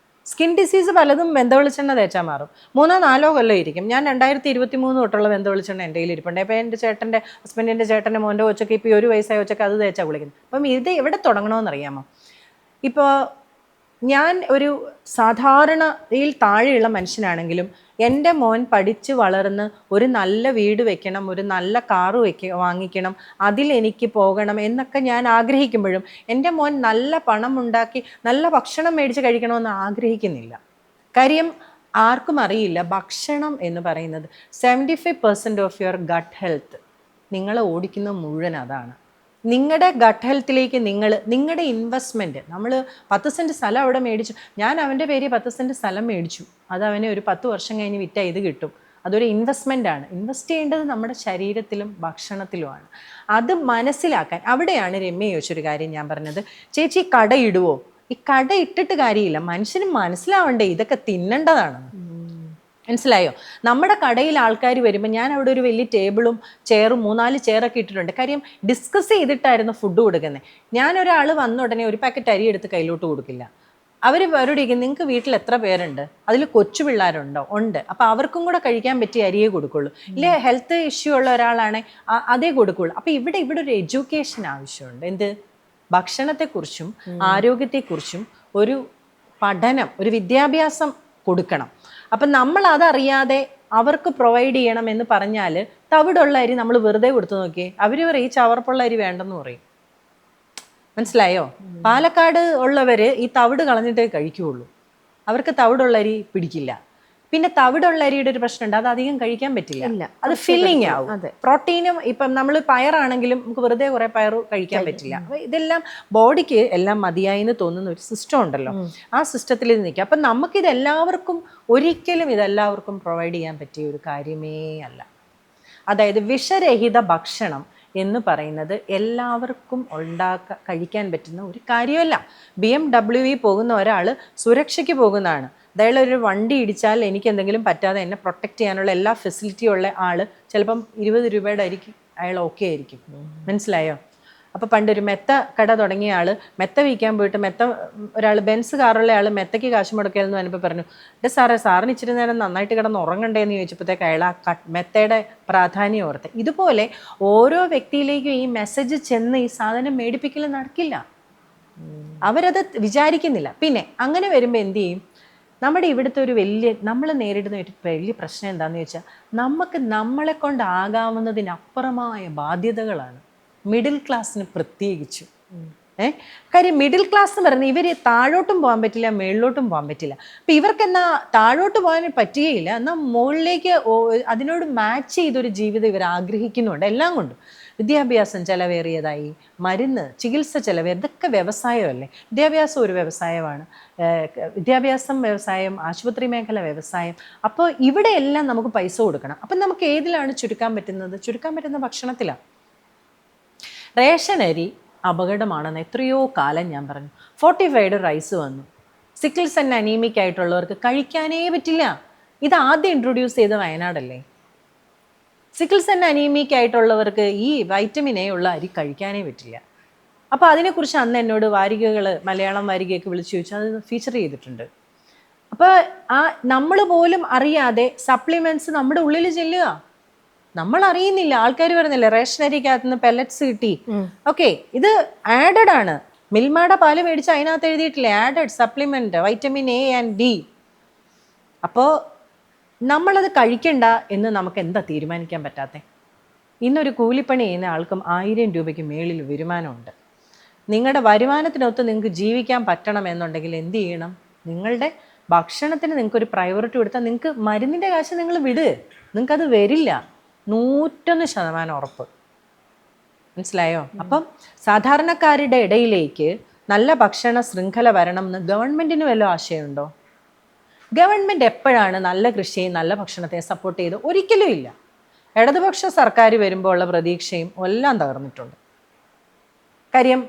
A: സ്കിൻ ഡിസീസ് പലതും വെന്തവെളിച്ചെണ്ണ തേച്ചാൽ മാറും. 3-4 കൊല്ലം ഇരിക്കും. ഞാൻ 2023 തൊട്ടുള്ള വെന്തവെളിച്ചെണ്ണ എൻ്റെ കയ്യിൽ ഇരിപ്പുണ്ട്. അപ്പോൾ എൻ്റെ ഹസ്ബൻഡിൻ്റെ ചേട്ടൻ്റെ മോൻ്റെ കൊച്ചൊക്കെ ഇപ്പോൾ 1 വയസ്സായ കൊച്ചൊക്കെ അത് തേച്ചാൽ കുളിക്കുന്നത്. അപ്പം ഇത് എവിടെ തുടങ്ങണമെന്നറിയാമോ? ഇപ്പോൾ ഞാൻ ഒരു സാധാരണയിൽ താഴെയുള്ള മനുഷ്യനാണെങ്കിലും എൻ്റെ മോൻ പഠിച്ച് വളർന്ന് ഒരു നല്ല വീട് വെക്കണം, ഒരു നല്ല കാറ് വാങ്ങിക്കണം, അതിലെനിക്ക് പോകണം എന്നൊക്കെ ഞാൻ ആഗ്രഹിക്കുമ്പോഴും എൻ്റെ മോൻ നല്ല പണം ഉണ്ടാക്കി നല്ല ഭക്ഷണം മേടിച്ച് കഴിക്കണമെന്ന് ആഗ്രഹിക്കുന്നില്ല. കാര്യം ആർക്കും അറിയില്ല ഭക്ഷണം എന്ന് പറയുന്നത് 75% ഓഫ് യുവർ ഗട്ട് ഹെൽത്ത് നിങ്ങളെ ഓടിക്കുന്ന മുഴുവൻ അതാണ്. നിങ്ങളുടെ ഗട്ട് ഹെൽത്തിലേക്ക് നിങ്ങളുടെ ഇൻവെസ്റ്റ്മെൻറ്റ്, നമ്മൾ 10 സെൻറ്റ് സ്ഥലം അവിടെ മേടിച്ചു, ഞാൻ അവൻ്റെ പേര് 10 സെൻറ്റ് സ്ഥലം മേടിച്ചു, അത് അവന് ഒരു 10 വർഷം കഴിഞ്ഞ് വിറ്റാൽ ഇത് കിട്ടും. അതൊരു ഇൻവെസ്റ്റ്മെൻ്റാണ്. ഇൻവെസ്റ്റ് ചെയ്യേണ്ടത് നമ്മുടെ ശരീരത്തിലും ഭക്ഷണത്തിലുമാണ്. അത് മനസ്സിലാക്കാൻ, അവിടെയാണ് രമ്യ ചോദിച്ചൊരു കാര്യം ഞാൻ പറഞ്ഞത്. ചേച്ചി കടയിടുവോ? ഈ കട ഇട്ടിട്ട് കാര്യമില്ല, മനുഷ്യന് മനസ്സിലാവണ്ടേ ഇതൊക്കെ തിന്നേണ്ടതാണ്. മനസ്സിലായോ? നമ്മുടെ കടയിൽ ആൾക്കാർ വരുമ്പോൾ ഞാൻ അവിടെ ഒരു വലിയ ടേബിളും ചെയറും 3-4 ചെയറൊക്കെ ഇട്ടിട്ടുണ്ട്. കാര്യം ഡിസ്കസ് ചെയ്തിട്ടായിരുന്നു ഫുഡ് കൊടുക്കുന്നത്. ഞാനൊരാൾ വന്ന ഉടനെ ഒരു പാക്കറ്റ് അരി എടുത്ത് കയ്യിലോട്ട് കൊടുക്കില്ല. അവരോട് നിങ്ങൾക്ക് വീട്ടിൽ എത്ര പേരുണ്ട്, അതിൽ കൊച്ചു പിള്ളേരുണ്ടോ? ഉണ്ട്. അപ്പോൾ അവർക്കും കൂടെ കഴിക്കാൻ പറ്റിയ അരിയേ കൊടുക്കുള്ളൂ. ഇല്ലേ ഹെൽത്ത് ഇഷ്യൂ ഉള്ള ഒരാളാണെ അതേ കൊടുക്കുള്ളൂ. അപ്പോൾ ഇവിടെ ഒരു എഡ്യൂക്കേഷൻ ആവശ്യമുണ്ട്. എന്ത്? ഭക്ഷണത്തെക്കുറിച്ചും ആരോഗ്യത്തെക്കുറിച്ചും ഒരു പഠനം, ഒരു വിദ്യാഭ്യാസം കൊടുക്കണം. അപ്പം നമ്മൾ അതറിയാതെ അവർക്ക് പ്രൊവൈഡ് ചെയ്യണം എന്ന് പറഞ്ഞാൽ തവിടുള്ള അരി നമ്മൾ വെറുതെ കൊടുത്തു നോക്കിയേ, അവർ പറയും ഈ ചവർപ്പുള്ള അരി വേണ്ടെന്ന് പറയും. മനസ്സിലായോ? പാലക്കാട് ഉള്ളവർ ഈ തവിട് കളഞ്ഞിട്ടേ കഴിക്കുകയുള്ളൂ. അവർക്ക് തവിടുള്ള അരി പിടിക്കില്ല. പിന്നെ തവിടുള്ള അരിയുടെ ഒരു പ്രശ്നമുണ്ട്, അത് അധികം കഴിക്കാൻ പറ്റില്ല, അത് ഫില്ലിങ് ആവും. പ്രോട്ടീനും ഇപ്പം നമ്മൾ പയറാണെങ്കിലും നമുക്ക് വെറുതെ കുറെ പയർ കഴിക്കാൻ പറ്റില്ല. അപ്പൊ ഇതെല്ലാം ബോഡിക്ക് എല്ലാം മതിയായി എന്ന് തോന്നുന്ന ഒരു സിസ്റ്റം ഉണ്ടല്ലോ, ആ സിസ്റ്റത്തിൽ ഇത് നിൽക്കുക. അപ്പം നമുക്കിത് ഒരിക്കലും ഇതെല്ലാവർക്കും പ്രൊവൈഡ് ചെയ്യാൻ പറ്റിയ ഒരു കാര്യമേ അല്ല. അതായത് വിഷരഹിത ഭക്ഷണം എന്ന് പറയുന്നത് എല്ലാവർക്കും കഴിക്കാൻ പറ്റുന്ന ഒരു കാര്യമല്ല. BMW പോകുന്ന ഒരാൾ സുരക്ഷയ്ക്ക് പോകുന്നതാണ്. അതായത് ഒരു വണ്ടി ഇടിച്ചാൽ എനിക്ക് എന്തെങ്കിലും പറ്റാതെ എന്നെ പ്രൊട്ടക്റ്റ് ചെയ്യാനുള്ള എല്ലാ ഫെസിലിറ്റിയും ഉള്ള ആൾ ചിലപ്പം 20 രൂപയുടെ അരിക്ക് അയാൾ ഓക്കെ ആയിരിക്കും. മനസ്സിലായോ? അപ്പോൾ പണ്ടൊരു മെത്ത കട തുടങ്ങിയ ആൾ മെത്ത വിൽക്കാൻ പോയിട്ട് ഒരാൾ ബെൻസ് കാറുള്ള ആൾ മെത്തയ്ക്ക് കാശ് മുടക്കിയെന്ന് പറഞ്ഞപ്പോൾ പറഞ്ഞു, സാറിന് ഇച്ചിരി നേരം നന്നായിട്ട് കിടന്ന് ഉറങ്ങണ്ടേന്ന് ചോദിച്ചപ്പോഴത്തേക്ക് അയാൾ ആ മെത്തയുടെ പ്രാധാന്യം ഓർത്ത്. ഇതുപോലെ ഓരോ വ്യക്തിയിലേക്കും ഈ മെസ്സേജ് ചെന്ന് ഈ സാധനം മേടിപ്പിക്കൽ നടക്കില്ല. അവരത് വിചാരിക്കുന്നില്ല. പിന്നെ അങ്ങനെ വരുമ്പോൾ എന്ത് ചെയ്യും? നമ്മുടെ ഇവിടുത്തെ നമ്മൾ നേരിടുന്ന ഒരു വലിയ പ്രശ്നം എന്താണെന്ന് ചോദിച്ചാൽ, നമുക്ക് നമ്മളെ കൊണ്ടാകാവുന്നതിനപ്പുറമായ ബാധ്യതകളാണ്. മിഡിൽ ക്ലാസ്സിന് പ്രത്യേകിച്ചും. കാര്യം മിഡിൽ ക്ലാസ് എന്ന് പറഞ്ഞാൽ ഇവർ താഴോട്ടും പോകാൻ പറ്റില്ല, മേളിലോട്ടും പോകാൻ പറ്റില്ല. അപ്പം ഇവർക്കെന്നാ താഴോട്ട് പോകാൻ പറ്റുകയില്ല, എന്നാൽ മുകളിലേക്ക് അതിനോട് മാച്ച് ചെയ്തൊരു ജീവിതം ഇവർ ആഗ്രഹിക്കുന്നുണ്ട്. എല്ലാം കൊണ്ടും വിദ്യാഭ്യാസം ചിലവേറിയതായി, മരുന്ന് ചികിത്സ ഇതൊക്കെ വ്യവസായമല്ലേ. വിദ്യാഭ്യാസം ഒരു വ്യവസായമാണ്. വിദ്യാഭ്യാസം വ്യവസായം, ആശുപത്രി മേഖല വ്യവസായം. അപ്പോൾ ഇവിടെയെല്ലാം നമുക്ക് പൈസ കൊടുക്കണം. അപ്പം നമുക്ക് ഏതിലാണ് ചുരുക്കാൻ പറ്റുന്നത്? ചുരുക്കാൻ പറ്റുന്ന ഭക്ഷണത്തിലാണ്. റേഷൻ അരി അപകടമാണെന്ന് എത്രയോ കാലം ഞാൻ പറഞ്ഞു. 45 റൈസ് വന്നു. സിക്കിൾസ് ആൻഡ് അനീമിക് ആയിട്ടുള്ളവർക്ക് കഴിക്കാനേ പറ്റില്ല. ഇത് ആദ്യം ഇൻട്രൊഡ്യൂസ് ചെയ്ത വയനാടല്ലേ. സിക്കിൾസ് ആൻഡ് അനീമിക് ആയിട്ടുള്ളവർക്ക് ഈ വൈറ്റമിൻ എ ഉള്ള അരി കഴിക്കാനേ പറ്റില്ല. അപ്പോൾ അതിനെക്കുറിച്ച് അന്ന് എന്നോട് മലയാളം വാരികയൊക്കെ വിളിച്ചു ചോദിച്ചു, അത് ഫീച്ചർ ചെയ്തിട്ടുണ്ട്. അപ്പോൾ നമ്മൾ പോലും അറിയാതെ സപ്ലിമെൻറ്റ്സ് നമ്മുടെ ഉള്ളിൽ ചെല്ലുക, നമ്മൾ അറിയുന്നില്ല. ആൾക്കാർ പറയുന്നില്ല റേഷനരിക്കകത്ത് നിന്ന് പെല്ലറ്റ്സ് കിട്ടി, ഓക്കെ ഇത് ആഡഡ് ആണ്. മിൽമയുടെ പാല് മേടിച്ച് അതിനകത്ത് എഴുതിയിട്ടില്ലേ added supplement vitamin A and D. അപ്പോൾ നമ്മളത് കഴിക്കണ്ട എന്ന് നമുക്ക് എന്താ തീരുമാനിക്കാൻ പറ്റാത്തത്? ഇന്നൊരു കൂലിപ്പണി ചെയ്യുന്ന ആൾക്കും 1000 രൂപയ്ക്ക് മേളിൽ വരുമാനമുണ്ട്. നിങ്ങളുടെ വരുമാനത്തിനൊത്ത് നിങ്ങൾക്ക് ജീവിക്കാൻ പറ്റണം എന്നുണ്ടെങ്കിൽ എന്ത് ചെയ്യണം? നിങ്ങളുടെ ഭക്ഷണത്തിന് നിങ്ങൾക്കൊരു പ്രയോറിറ്റി കൊടുത്താൽ നിങ്ങൾക്ക് മരുന്നിൻ്റെ കാശ് നിങ്ങൾ വിട്, നിങ്ങൾക്കത് വരില്ല. 101% ഉറപ്പ്. മനസ്സിലായോ? അപ്പം സാധാരണക്കാരുടെ ഇടയിലേക്ക് നല്ല ഭക്ഷണ ശൃംഖല വരണം എന്ന് ഗവൺമെൻറ്റിന് വല്ല ആശയമുണ്ടോ? ഗവൺമെൻറ് എപ്പോഴാണ് നല്ല കൃഷിയെയും നല്ല ഭക്ഷണത്തെ സപ്പോർട്ട് ചെയ്ത്? ഒരിക്കലും ഇല്ല. ഇടതുപക്ഷ സർക്കാർ വരുമ്പോൾ ഉള്ള പ്രതീക്ഷയും എല്ലാം തകർന്നിട്ടുണ്ട്. കാര്യം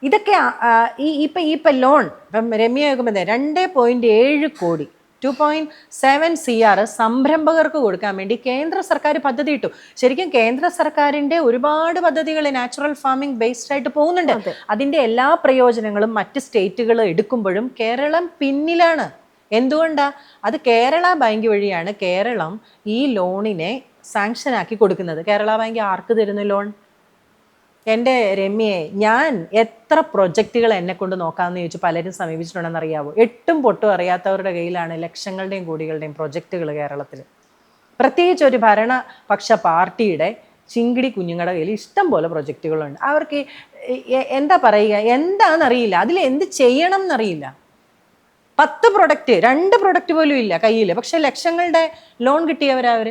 A: ഇതൊക്കെ ഇപ്പം ലോൺ ഇപ്പം രമ്യ നോക്കുമ്പോൾ 2.7 കോടി 2.7 CR സംരംഭകർക്ക് കൊടുക്കാൻ വേണ്ടി കേന്ദ്ര സർക്കാർ പദ്ധതി ഇട്ടു. ശരിക്കും കേന്ദ്ര സർക്കാരിൻ്റെ ഒരുപാട് പദ്ധതികൾ നാച്ചുറൽ ഫാമിംഗ് ബേസ്ഡ് ആയിട്ട് പോകുന്നുണ്ട്. അതിൻ്റെ എല്ലാ പ്രയോജനങ്ങളും മറ്റ് സ്റ്റേറ്റുകൾ എടുക്കുമ്പോഴും കേരളം പിന്നിലാണ്. എന്തുകൊണ്ടാണ്? അത് കേരള ബാങ്ക് വഴിയാണ് കേരളം ഈ ലോണിനെ സാങ്ഷൻ ആക്കി കൊടുക്കുന്നത്. കേരള ബാങ്ക് ആർക്ക് തരുന്ന ലോൺ? എൻ്റെ രമ്യയെ, ഞാൻ എത്ര പ്രൊജക്റ്റുകൾ എന്നെ കൊണ്ട് നോക്കാമെന്ന് ചോദിച്ചു പലരും സമീപിച്ചിട്ടുണ്ടെന്ന് അറിയാവോ? 8ഉം പൊട്ടും അറിയാത്തവരുടെ കയ്യിലാണ് ലക്ഷങ്ങളുടെയും കോടികളുടെയും പ്രൊജക്റ്റുകൾ കേരളത്തിൽ. പ്രത്യേകിച്ച് ഒരു ഭരണപക്ഷ പാർട്ടിയുടെ ചിങ്കിടി കുഞ്ഞുങ്ങളുടെ കയ്യിൽ ഇഷ്ടം പോലെ പ്രൊജക്റ്റുകളുണ്ട്. അവർക്ക് എന്താ പറയുക, എന്താണെന്നറിയില്ല, അതിൽ എന്ത് ചെയ്യണം എന്നറിയില്ല. 10 പ്രൊഡക്റ്റ് 2 പ്രൊഡക്റ്റ് പോലും ഇല്ല കയ്യിൽ, പക്ഷെ ലക്ഷങ്ങളുടെ ലോൺ കിട്ടിയവരവർ.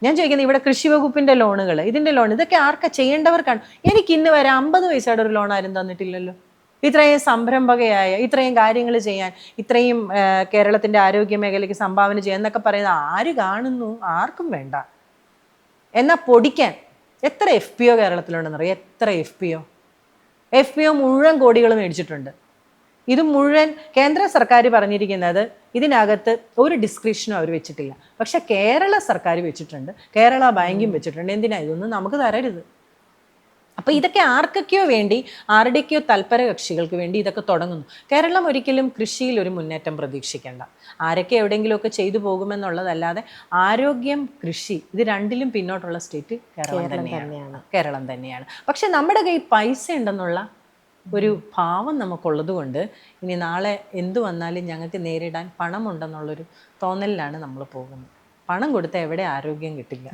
A: ഞാൻ ചോദിക്കുന്നത് ഇവിടെ കൃഷി വകുപ്പിന്റെ ലോണുകൾ, ഇതിന്റെ ലോൺ, ഇതൊക്കെ ആർക്കാ ചെയ്യേണ്ടവർക്കാണ്. എനിക്ക് ഇന്ന് വരെ 50 പൈസയുടെ ഒരു ലോൺ ആരും തന്നിട്ടില്ലല്ലോ. ഇത്രയും സംരംഭകയായ, ഇത്രയും കാര്യങ്ങൾ ചെയ്യാൻ, ഇത്രയും കേരളത്തിന്റെ ആരോഗ്യ മേഖലയ്ക്ക് സംഭാവന ചെയ്യാൻ എന്നൊക്കെ പറയുന്നത് ആര് കാണുന്നു? ആർക്കും വേണ്ട. എന്നാൽ പൊടിക്കാൻ എത്ര FPO കേരളത്തിലുണ്ടെന്നറിയാം? എത്ര FPO മുഴുവൻ കോടികൾ മേടിച്ചിട്ടുണ്ട്. ഇത് മുഴുവൻ കേന്ദ്ര സർക്കാർ പറഞ്ഞിരിക്കുന്നത് ഇതിനകത്ത് ഒരു ഡിസ്ക്രിപ്ഷനും അവർ വെച്ചിട്ടില്ല. പക്ഷെ കേരള സർക്കാർ വെച്ചിട്ടുണ്ട്, കേരള ബാങ്കും വെച്ചിട്ടുണ്ട്. എന്തിനാ? ഇതൊന്നും നമുക്ക് തരരുത്. അപ്പൊ ഇതൊക്കെ ആർക്കൊക്കെയോ വേണ്ടി, ആരുടെയൊക്കെയോ തൽപര കക്ഷികൾക്ക് വേണ്ടി ഇതൊക്കെ തുടങ്ങുന്നു. കേരളം ഒരിക്കലും കൃഷിയിൽ ഒരു മുന്നേറ്റം പ്രതീക്ഷിക്കേണ്ട. ആരൊക്കെ എവിടെയെങ്കിലുമൊക്കെ ചെയ്തു പോകുമെന്നുള്ളതല്ലാതെ ആരോഗ്യം, കൃഷി ഇത് രണ്ടിലും പിന്നോട്ടുള്ള സ്റ്റേറ്റ് കേരളം തന്നെയാണ്. പക്ഷെ നമ്മുടെ കയ്യിൽ പൈസ ഉണ്ടെന്നുള്ള ഒരു ഭാവം നമുക്കുള്ളത് കൊണ്ട് ഇനി നാളെ എന്തു വന്നാലും ഞങ്ങൾക്ക് നേരിടാൻ പണമുണ്ടെന്നുള്ളൊരു തോന്നലിലാണ് നമ്മൾ പോകുന്നത്. പണം കൊടുത്താൽ എവിടെ ആരോഗ്യം കിട്ടില്ല.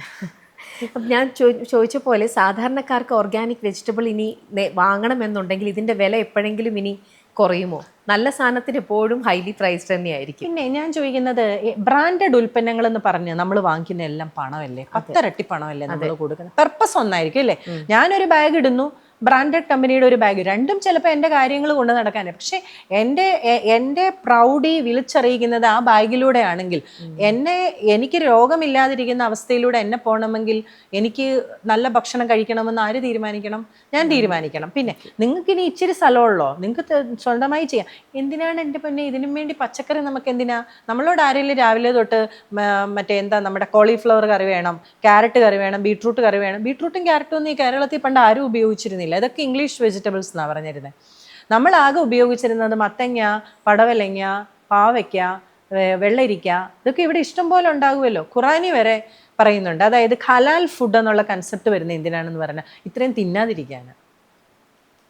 B: ഞാൻ ചോദിച്ച പോലെ സാധാരണക്കാർക്ക് ഓർഗാനിക് വെജിറ്റബിൾ ഇനി വാങ്ങണമെന്നുണ്ടെങ്കിൽ ഇതിന്റെ വില എപ്പോഴെങ്കിലും ഇനി കുറയുമോ? നല്ല സാധനത്തിന് എപ്പോഴും ഹൈലി പ്രൈസ്ഡ് തന്നെയായിരിക്കും.
A: പിന്നെ ഞാൻ ചോദിക്കുന്നത്, ബ്രാൻഡഡ് ഉൽപ്പന്നങ്ങൾ എന്ന് പറഞ്ഞ് നമ്മൾ വാങ്ങിക്കുന്ന എല്ലാം പണമല്ലേ? 10 ഇരട്ടി പണമല്ലേ നമ്മൾ കൊടുക്കുന്നത്? പർപ്പസ് ഒന്നായിരിക്കും അല്ലേ? ഞാനൊരു ബാഗ് ഇടുന്നു, ബ്രാൻഡഡ് കമ്പനിയുടെ ഒരു ബാഗ്, രണ്ടും ചിലപ്പോൾ എൻ്റെ കാര്യങ്ങൾ കൊണ്ട് നടക്കാനാണ്. പക്ഷെ എൻ്റെ പ്രൗഡി വിളിച്ചറിയിക്കുന്നത് ആ ബാഗിലൂടെ ആണെങ്കിൽ, എനിക്ക് രോഗമില്ലാതിരിക്കുന്ന അവസ്ഥയിലൂടെ എന്നെ പോകണമെങ്കിൽ എനിക്ക് നല്ല ഭക്ഷണം കഴിക്കണമെന്ന് ആര് തീരുമാനിക്കണം? ഞാൻ തീരുമാനിക്കണം. പിന്നെ നിങ്ങൾക്ക് ഇനി ഇച്ചിരി സ്ഥലമുള്ളോ, നിങ്ങൾക്ക് സ്വന്തമായി ചെയ്യാം. എന്തിനാണ് എൻ്റെ പൊന്നെ ഇതിനും വേണ്ടി പച്ചക്കറി? നമുക്ക് എന്തിനാ? നമ്മളോട് ആരെങ്കിലും രാവിലെ തൊട്ട് നമ്മുടെ കോളിഫ്ലവർ കറി വേണം, ക്യാരറ്റ് കറി വേണം, ബീട്രൂട്ട് കറി വേണം. ബീട്രൂട്ടും ക്യാരറ്റും ഒന്നും ഈ കേരളത്തിൽ പണ്ട് ആരും ഉപയോഗിച്ചിരുന്നില്ല. ഇതൊക്കെ ഇംഗ്ലീഷ് വെജിറ്റബിൾസ് എന്നാണ് പറഞ്ഞിരുന്നത്. നമ്മൾ ആകെ ഉപയോഗിച്ചിരുന്നത് മത്തങ്ങ, പടവലങ്ങ, പാവയ്ക്ക, വെള്ളരിക്ക. ഇതൊക്കെ ഇവിടെ ഇഷ്ടം പോലെ ഉണ്ടാകുമല്ലോ. ഖുറാനി വരെ പറയുന്നുണ്ട്. അതായത് ഹലാൽ ഫുഡ് എന്നുള്ള കൺസെപ്റ്റ് വരുന്നത് എന്തിനാണെന്ന് പറഞ്ഞാൽ ഇത്രയും തിന്നാതിരിക്കാന്.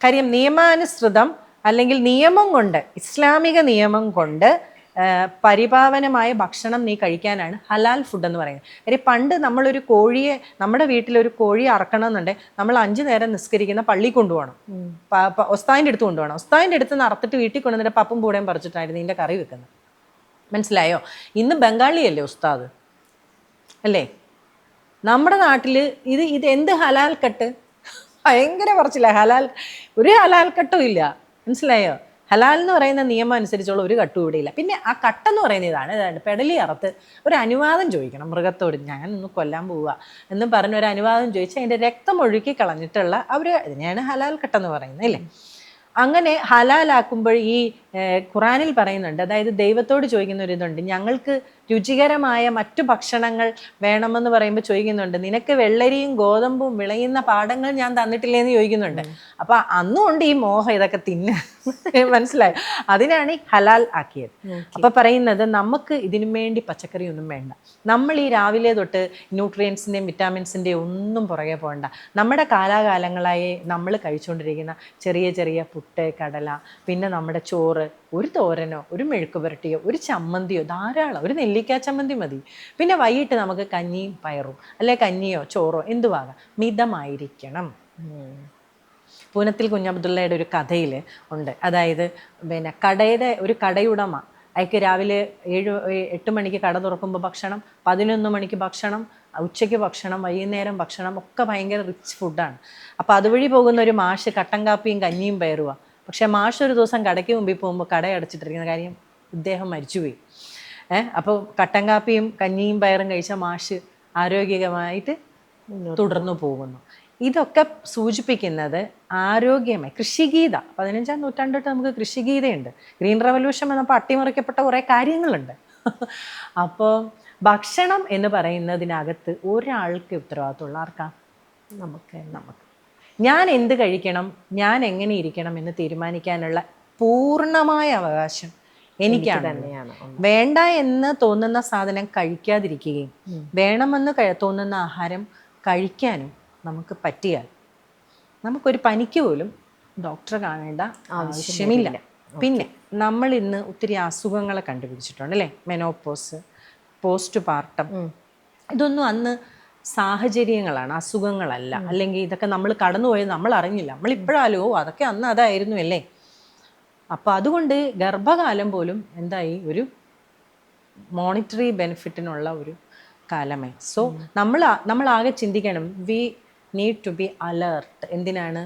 A: കാര്യം നിയമാനുസൃതം അല്ലെങ്കിൽ നിയമം കൊണ്ട്, ഇസ്ലാമിക നിയമം കൊണ്ട് പരിപാവനമായ ഭക്ഷണം നീ കഴിക്കാനാണ് ഹലാൽ ഫുഡ് എന്ന് പറയുന്നത്. കാര്യം പണ്ട് നമ്മളൊരു കോഴിയെ, നമ്മുടെ വീട്ടിലൊരു കോഴി അറക്കണമെന്നുണ്ടെങ്കിൽ നമ്മൾ 5 നേരം നിസ്കരിക്കുന്ന പള്ളി കൊണ്ടുപോകണം, ഒസ്താദിൻ്റെ അടുത്ത് കൊണ്ടുപോകണം. ഒസ്താദിൻ്റെ അടുത്ത് നിന്ന് അറുത്തിട്ട് വീട്ടിൽ കൊണ്ടുവന്നിട്ട് പപ്പും പൂടയും പറിച്ചിട്ടായിരുന്നു ഇതിൻ്റെ കറി വെക്കുന്നത്. മനസ്സിലായോ? ഇന്ന് ബംഗാളിയല്ലേ ഉസ്താദ് അല്ലേ? നമ്മുടെ നാട്ടിൽ ഇത് എന്ത് ഹലാൽ കട്ട്? ഭയങ്കര പറച്ചില്ല. ഒരു ഹലാൽ കട്ടും ഇല്ല. മനസ്സിലായോ? ഹലാൽ എന്ന് പറയുന്ന നിയമം അനുസരിച്ചുള്ള ഒരു കട്ടും ഇവിടെ ഇല്ല. പിന്നെ ആ കട്ടെന്ന് പറയുന്ന ഇതാണ് പെടലി അറുത്ത് ഒരു അനുവാദം ചോദിക്കണം മൃഗത്തോട്. ഞാനൊന്ന് കൊല്ലാൻ പോവുക എന്ന് പറഞ്ഞ ഒരു അനുവാദം ചോദിച്ച് അതിൻ്റെ രക്തം ഒഴുക്കി കളഞ്ഞിട്ടുള്ള അതിനെയാണ് ഹലാൽ കട്ടെന്ന് പറയുന്നത് അല്ലേ? അങ്ങനെ ഹലാലാക്കുമ്പോൾ ഈ ഖുറാനിൽ പറയുന്നുണ്ട്, അതായത് ദൈവത്തോട് ചോദിക്കുന്ന ഒരു ഇതുണ്ട്, ഞങ്ങൾക്ക് രുചികരമായ മറ്റു ഭക്ഷണങ്ങൾ വേണമെന്ന് പറയുമ്പോൾ ചോദിക്കുന്നുണ്ട്, നിനക്ക് വെള്ളരിയും ഗോതമ്പും വിളയുന്ന പാടങ്ങൾ ഞാൻ തന്നിട്ടില്ലേന്ന് ചോദിക്കുന്നുണ്ട്. അപ്പൊ അന്നും ഉണ്ട് ഈ മോഹം ഇതൊക്കെ മനസ്സിലായോ? അതിനാണ് ഈ ഹലാൽ ആക്കിയത്. അപ്പൊ പറയുന്നത് നമുക്ക് ഇതിനു വേണ്ടി പച്ചക്കറി ഒന്നും വേണ്ട. നമ്മൾ ഈ രാവിലെ തൊട്ട് ന്യൂട്രിയൻസിൻ്റെയും വിറ്റാമിൻസിൻ്റെയും ഒന്നും പുറകെ പോകണ്ട. നമ്മുടെ കാലാകാലങ്ങളായി നമ്മൾ കഴിച്ചുകൊണ്ടിരിക്കുന്ന ചെറിയ ചെറിയ പുട്ട്, കടല, പിന്നെ നമ്മുടെ ചോറ്, ഒരു തോരനോ ഒരു മെഴുക്ക് പുരട്ടിയോ ഒരു ചമ്മന്തിയോ ധാരാളം, ഒരു നെല്ലിക്ക ചമ്മന്തി മതി. പിന്നെ വൈകിട്ട് നമുക്ക് കഞ്ഞിയും പയറും അല്ലെ കഞ്ഞിയോ ചോറോ എന്തുവാകാം, മിതമായിരിക്കണം. പൂനത്തിൽ കുഞ്ഞബ്ദുള്ളയുടെ ഒരു കഥയിൽ ഉണ്ട്. അതായത് ഒരു കടയുടമ, അയാൾക്ക് രാവിലെ 7-8 മണിക്ക് കട തുറക്കുമ്പോൾ ഭക്ഷണം, 11 മണിക്ക് ഭക്ഷണം, ഉച്ചയ്ക്ക് ഭക്ഷണം, വൈകുന്നേരം ഭക്ഷണം ഒക്കെ ഭയങ്കര റിച്ച് ഫുഡാണ്. അപ്പോൾ അതുവഴി പോകുന്ന ഒരു മാഷ് കട്ടൻ കാപ്പിയും കഞ്ഞിയും പയറുക. പക്ഷെ മാഷ് ഒരു ദിവസം കടയ്ക്ക് മുമ്പിൽ പോകുമ്പോൾ കട അടച്ചിട്ടിരിക്കുന്ന കാര്യം ഇദ്ദേഹം മരിച്ചുപോയി. അപ്പോൾ കട്ടൻ കാപ്പിയും കഞ്ഞിയും പയറും കഴിച്ച മാഷ് ആരോഗ്യകരമായിട്ട് തുടർന്നു പോകുന്നു. ഇതൊക്കെ സൂചിപ്പിക്കുന്നത് ആരോഗ്യമായി. കൃഷിഗീത 15-ാം നൂറ്റാണ്ട് തൊട്ട് നമുക്ക് കൃഷിഗീതയുണ്ട്. ഗ്രീൻ റവല്യൂഷൻ വന്നപ്പോൾ അട്ടിമറിക്കപ്പെട്ട കുറേ കാര്യങ്ങളുണ്ട്. അപ്പോൾ ഭക്ഷണം എന്ന് പറയുന്നതിനകത്ത് ഒരാൾക്ക് ഉത്തരവാദിത്തമുള്ള ആർക്കാ? നമുക്ക്. ഞാൻ എന്ത് കഴിക്കണം, ഞാൻ എങ്ങനെ ഇരിക്കണം എന്ന് തീരുമാനിക്കാനുള്ള പൂർണ്ണമായ അവകാശം എനിക്കാണ്. വേണ്ട എന്ന് തോന്നുന്ന സാധനം കഴിക്കാതിരിക്കുകയും വേണമെന്ന് തോന്നുന്ന ആഹാരം കഴിക്കാനും നമുക്ക് പറ്റിയാൽ നമുക്കൊരു പനിക്ക് പോലും ഡോക്ടറെ കാണേണ്ട ആവശ്യമില്ല. പിന്നെ നമ്മൾ ഇന്ന് ഒത്തിരി അസുഖങ്ങളെ കണ്ടുപിടിച്ചിട്ടുണ്ട് അല്ലേ? മെനോപോസ്, പോസ്റ്റ് പാർട്ടം, ഇതൊന്നും അന്ന് സാഹചര്യങ്ങളാണ്, അസുഖങ്ങളല്ല. അല്ലെങ്കിൽ ഇതൊക്കെ നമ്മൾ കടന്നുപോയത് നമ്മൾ അറിഞ്ഞില്ല. നമ്മളിപ്പോഴാലോ അതൊക്കെ അന്ന് അതായിരുന്നു അല്ലേ? അപ്പോൾ അതുകൊണ്ട് ഗർഭകാലം പോലും എന്തായി, ഒരു മോണിറ്ററി ബെനിഫിറ്റിനുള്ള ഒരു കാലമേ. സോ നമ്മൾ ആകെ ചിന്തിക്കണം, we need to be alert. എന്തിനാണ്?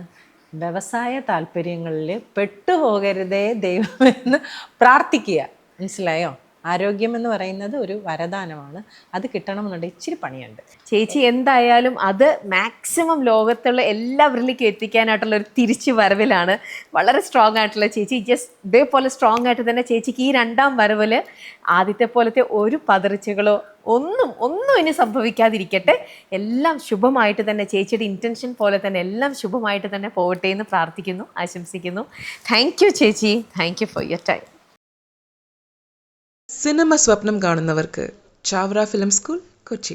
A: വ്യവസായ താല്പര്യങ്ങളിൽ പെട്ടുപോകരുതേ ദൈവമെന്ന് പ്രാർത്ഥിക്കുക. മനസ്സിലായോ? ആരോഗ്യം എന്ന് പറയുന്നത് ഒരു വരദാനമാണ്. അത് കിട്ടണമെന്നുണ്ടെങ്കിൽ ഇച്ചിരി പണിയുണ്ട്.
B: ചേച്ചി എന്തായാലും അത് മാക്സിമം ലോകത്തുള്ള എല്ലാവരിലേക്കും എത്തിക്കാനായിട്ടുള്ള ഒരു തിരിച്ചു വരവിലാണ്. വളരെ സ്ട്രോങ് ആയിട്ടുള്ള ചേച്ചി, ജസ്റ്റ് ഇതേപോലെ സ്ട്രോങ് ആയിട്ട് തന്നെ ചേച്ചിക്ക് ഈ രണ്ടാം വരവിൽ ആദ്യത്തെ പോലത്തെ ഒരു പതറിച്ചകളോ ഒന്നും ഇനി സംഭവിക്കാതിരിക്കട്ടെ. എല്ലാം ശുഭമായിട്ട് തന്നെ, ചേച്ചിയുടെ ഇൻറ്റൻഷൻ പോലെ തന്നെ എല്ലാം ശുഭമായിട്ട് തന്നെ പോകട്ടെ എന്ന് പ്രാർത്ഥിക്കുന്നു, ആശംസിക്കുന്നു. താങ്ക് യു ചേച്ചി, thank you for your time.
C: Cinema സ്വപ്നം കാണുന്നവർക്ക് ചാവറ ഫിലിം സ്കൂൾ, കൊച്ചി.